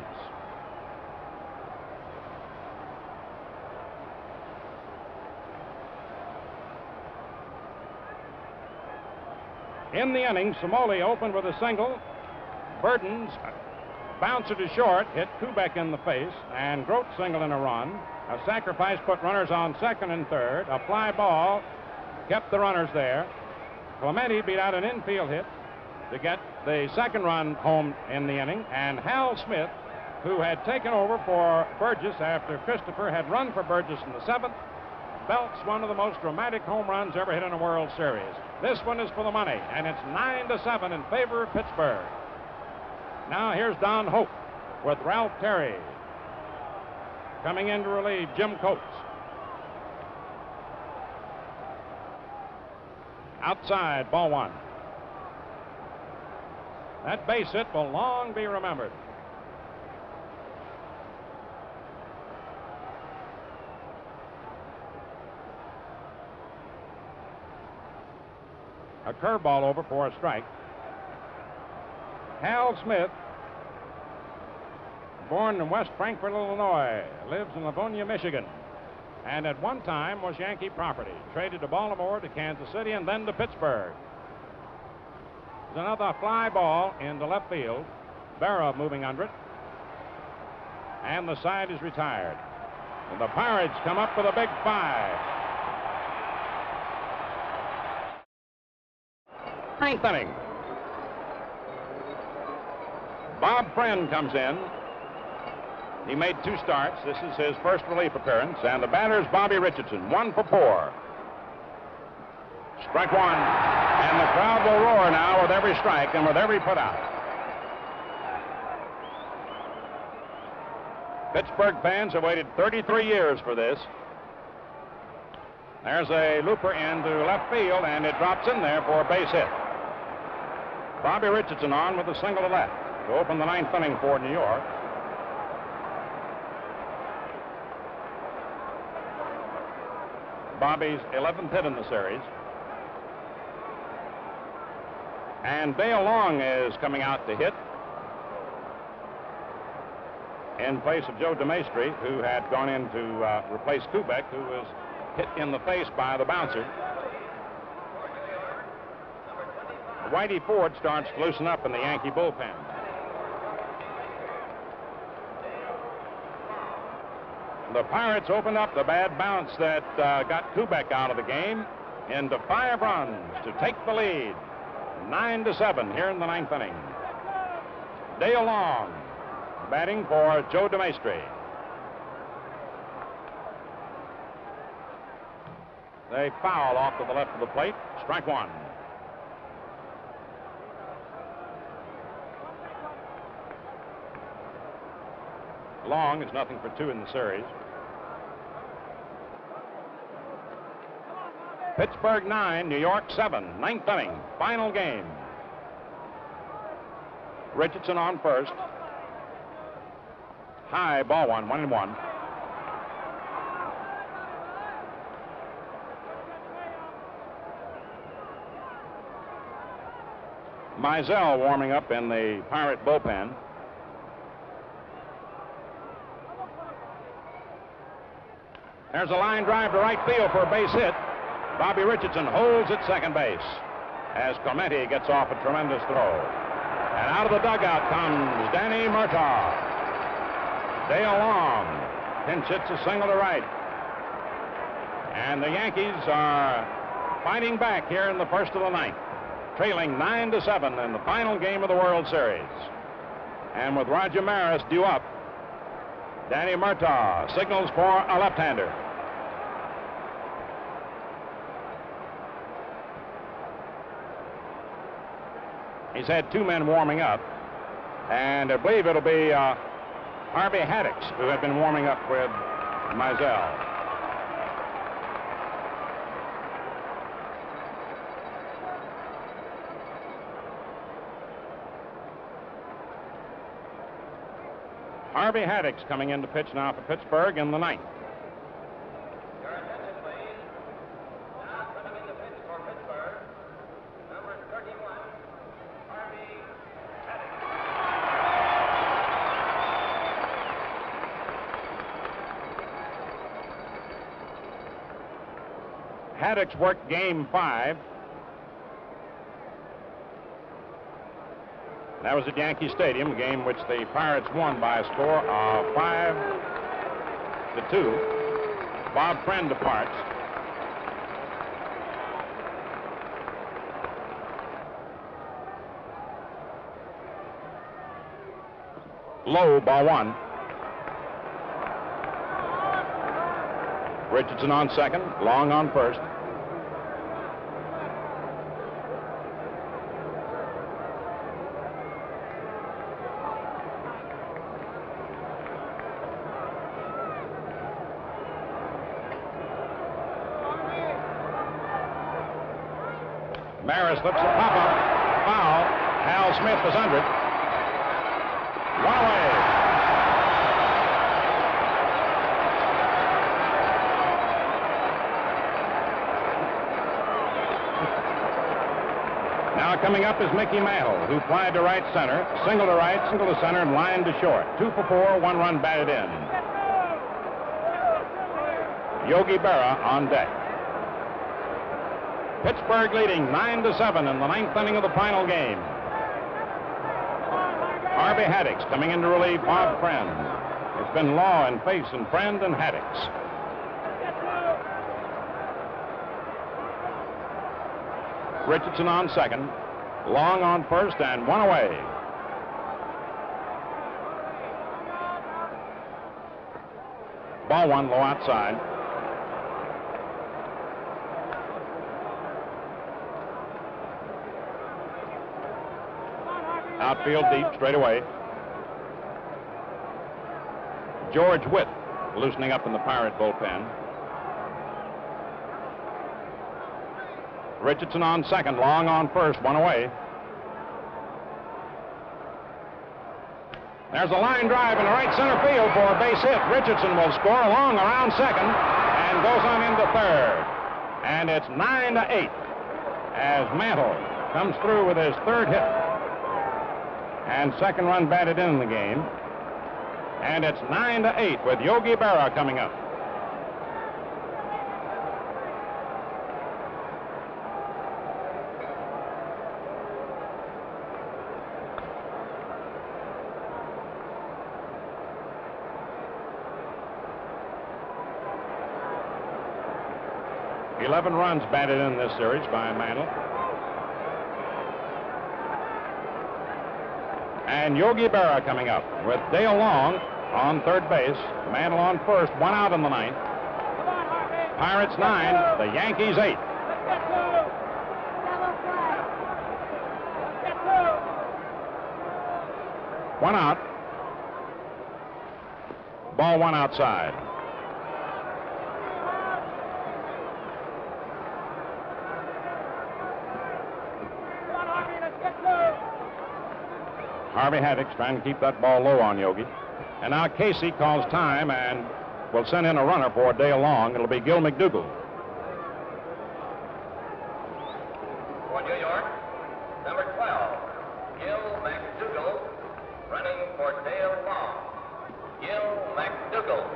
In the inning, Somoli opened with a single. Burden's bouncer to short hit Kubek in the face, and Grote singled in a run. A sacrifice put runners on second and third. A fly ball kept the runners there. Clemente beat out an infield hit to get the second run home in the inning, and Hal Smith, who had taken over for Burgess after Christopher had run for Burgess in the seventh, belts one of the most dramatic home runs ever hit in a World Series. This one is for the money, and it's 9-7 in favor of Pittsburgh. Now here's Don Hope with Ralph Terry coming in to relieve Jim Coates. Outside, ball one. That base hit will long be remembered. A curveball over for a strike. Hal Smith, born in West Frankfort, Illinois, lives in Livonia, Michigan, and at one time was Yankee property. Traded to Baltimore, to Kansas City, and then to Pittsburgh. There's another fly ball into left field. Berra moving under it. And the side is retired. And the Pirates come up with a big 5. Ninth inning. Bob Friend comes in. He made 2 starts. This is his first relief appearance. And the batter's Bobby Richardson, 1 for 4. Strike one. And the crowd will roar now with every strike and with every putout. Pittsburgh fans have waited 33 years for this. There's a looper into left field, and it drops in there for a base hit. Bobby Richardson on with a single to left to open the 9th inning for New York. Bobby's 11th hit in the series. And Dale Long is coming out to hit in place of Joe DeMaestri, who had gone in to replace Kubek, who was hit in the face by the bouncer. Whitey Ford starts to loosen up in the Yankee bullpen. The Pirates opened up the bad bounce that got Kubek out of the game into 5 runs to take the lead. 9-7 here in the 9th inning. Dale Long batting for Joe DeMaestri. They foul off to the left of the plate. Strike one. Long is 0 for 2 in the series. Pittsburgh 9, New York 7, 9th inning, final game. Richardson on first. High, ball one, 1-1. Mizell warming up in the Pirate bullpen. There's a line drive to right field for a base hit. Bobby Richardson holds at second base as Clemente gets off a tremendous throw. And out of the dugout comes Danny Murtaugh. Dale Long pinch hits a single to right. And the Yankees are fighting back here in the first of the 9th, trailing 9-7 in the final game of the World Series. And with Roger Maris due up, Danny Murtaugh signals for a left-hander. He's had 2 men warming up, and I believe it'll be Harvey Haddix who had been warming up with Mizell. Harvey Haddix coming in to pitch now for Pittsburgh in the 9th. Haddix worked Game 5. That was at Yankee Stadium, a game which the Pirates won by a score of 5-2. Bob Friend departs. Low, ball one. Richardson on second, Long on first. Maris slips a pop-up. Foul. Hal Smith is under it. One away. Now coming up is Mickey Mantle, who flied to right center, single to right, single to center, and line to short. 2 for 4, 1 run batted in. Yogi Berra on deck. Pittsburgh leading 9-7 in the 9th inning of the final game. Harvey Haddix coming in to relieve Bob Friend. It's been Law and Face and Friend and Haddix. Richardson on second, Long on first, and one away. Ball one, low outside. Outfield deep, straight away. George Witt loosening up in the Pirate bullpen. Richardson on second, Long on first, one away. There's a line drive in the right center field for a base hit. Richardson will score. Long around second and goes on into third. And it's 9-8 as Mantle comes through with his third hit. And second run batted in the game. And it's 9-8 with Yogi Berra coming up. Eleven runs batted in this series by Mantle. And Yogi Berra coming up with Dale Long on third base, Mantle on first, one out in the ninth. Pirates 9, the Yankees 8. One out. Ball one outside. Harvey Haddix trying to keep that ball low on Yogi. And now Casey calls time and will send in a runner for Dale Long. It'll be Gil McDougall. For New York, number 12, Gil McDougall, running for Dale Long. Gil McDougall.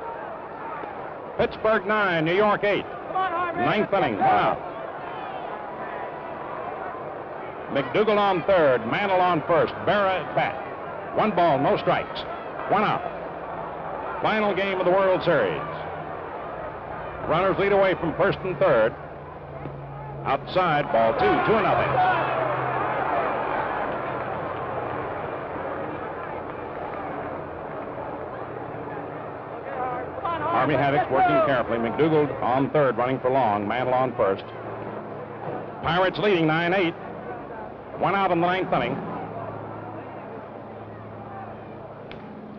Pittsburgh 9, New York 8. Ninth inning, one out. McDougall on third, Mantle on first, Berra at bat. One ball, no strikes. One out. Final game of the World Series. Runners lead away from first and third. Outside, ball 2, 2-0. Harvey Haddix working carefully. McDougall on third, running for Long. Mantle on first. Pirates leading 9-8. One out in the ninth inning.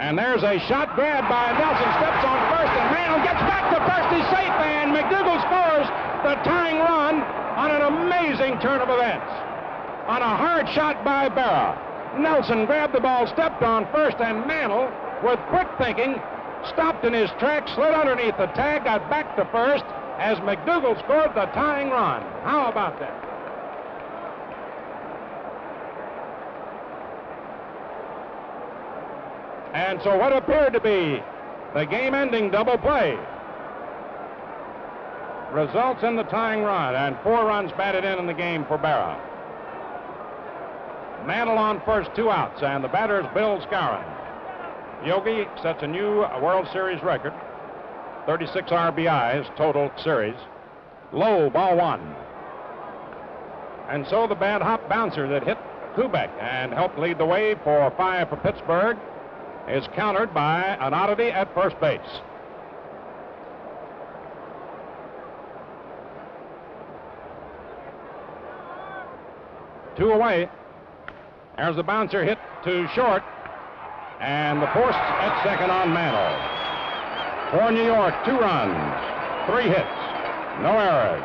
And there's a shot grab by Nelson. Steps on first, and Mantle gets back to first. He's safe, and McDougall scores the tying run on an amazing turn of events. On a hard shot by Berra. Nelson grabbed the ball, stepped on first, and Mantle, with quick thinking, stopped in his tracks, slid underneath the tag, got back to first as McDougall scored the tying run. How about that? And so what appeared to be the game-ending double play results in the tying run, and 4 runs batted in the game for Berra. Mantle on first, 2 outs, and the batter is Bill Skowron. Yogi sets a new World Series record, 36 RBIs total series. Low, ball 1. And so the bad hop bouncer that hit Kubek and helped lead the way for 5 for Pittsburgh is countered by an oddity at first base. Two away. There's the bouncer hit to short, and the force at second on Mantle. For New York, 2 runs, 3 hits, no errors.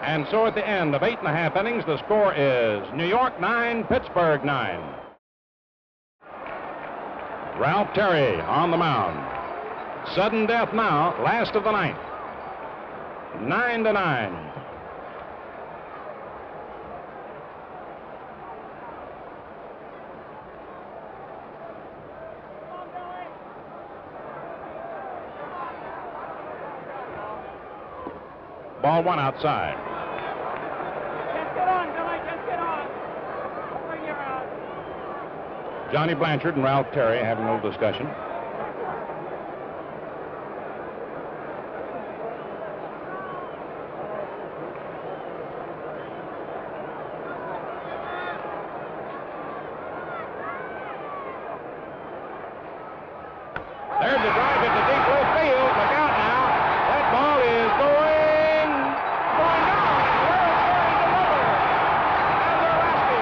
And so at the end of 8.5 innings, the score is New York 9, Pittsburgh 9. Ralph Terry on the mound. Sudden death now, last of the 9th. 9-9. Ball 1 outside. Just get on, Billy, just get on. Bring your out. Johnny Blanchard and Ralph Terry having a little discussion. There's the drive into deep left field. Look out now. That ball is going down. World Series is over. Mazeroski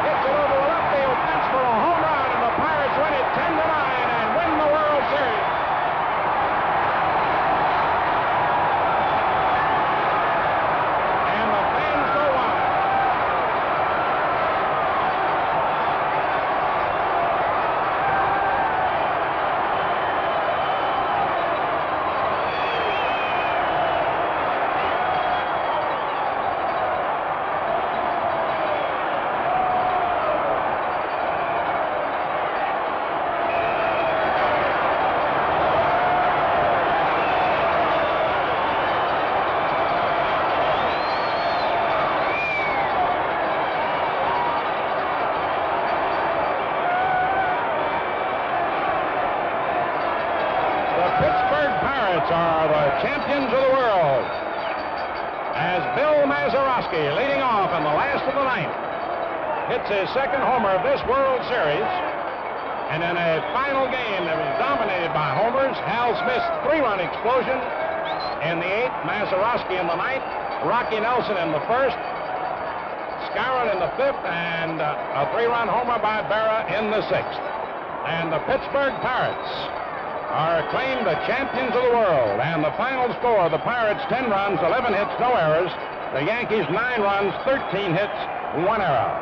hits it over the left field fence for a home run, and the Pirates win it 10-9 and win the World Series. And the fans go wild. Pittsburgh Pirates are the champions of the world, as Bill Mazeroski, leading off in the last of the 9th, hits his 2nd homer of this World Series. And in a final game that was dominated by homers, Hal Smith's 3-run explosion in the 8th, Mazeroski in the 9th, Rocky Nelson in the 1st, Skowron in the 5th, and a 3-run homer by Berra in the 6th. And the Pittsburgh Pirates are acclaimed the champions of the world. And the final score, the Pirates 10 runs, 11 hits, no errors. The Yankees 9 runs, 13 hits, 1 error.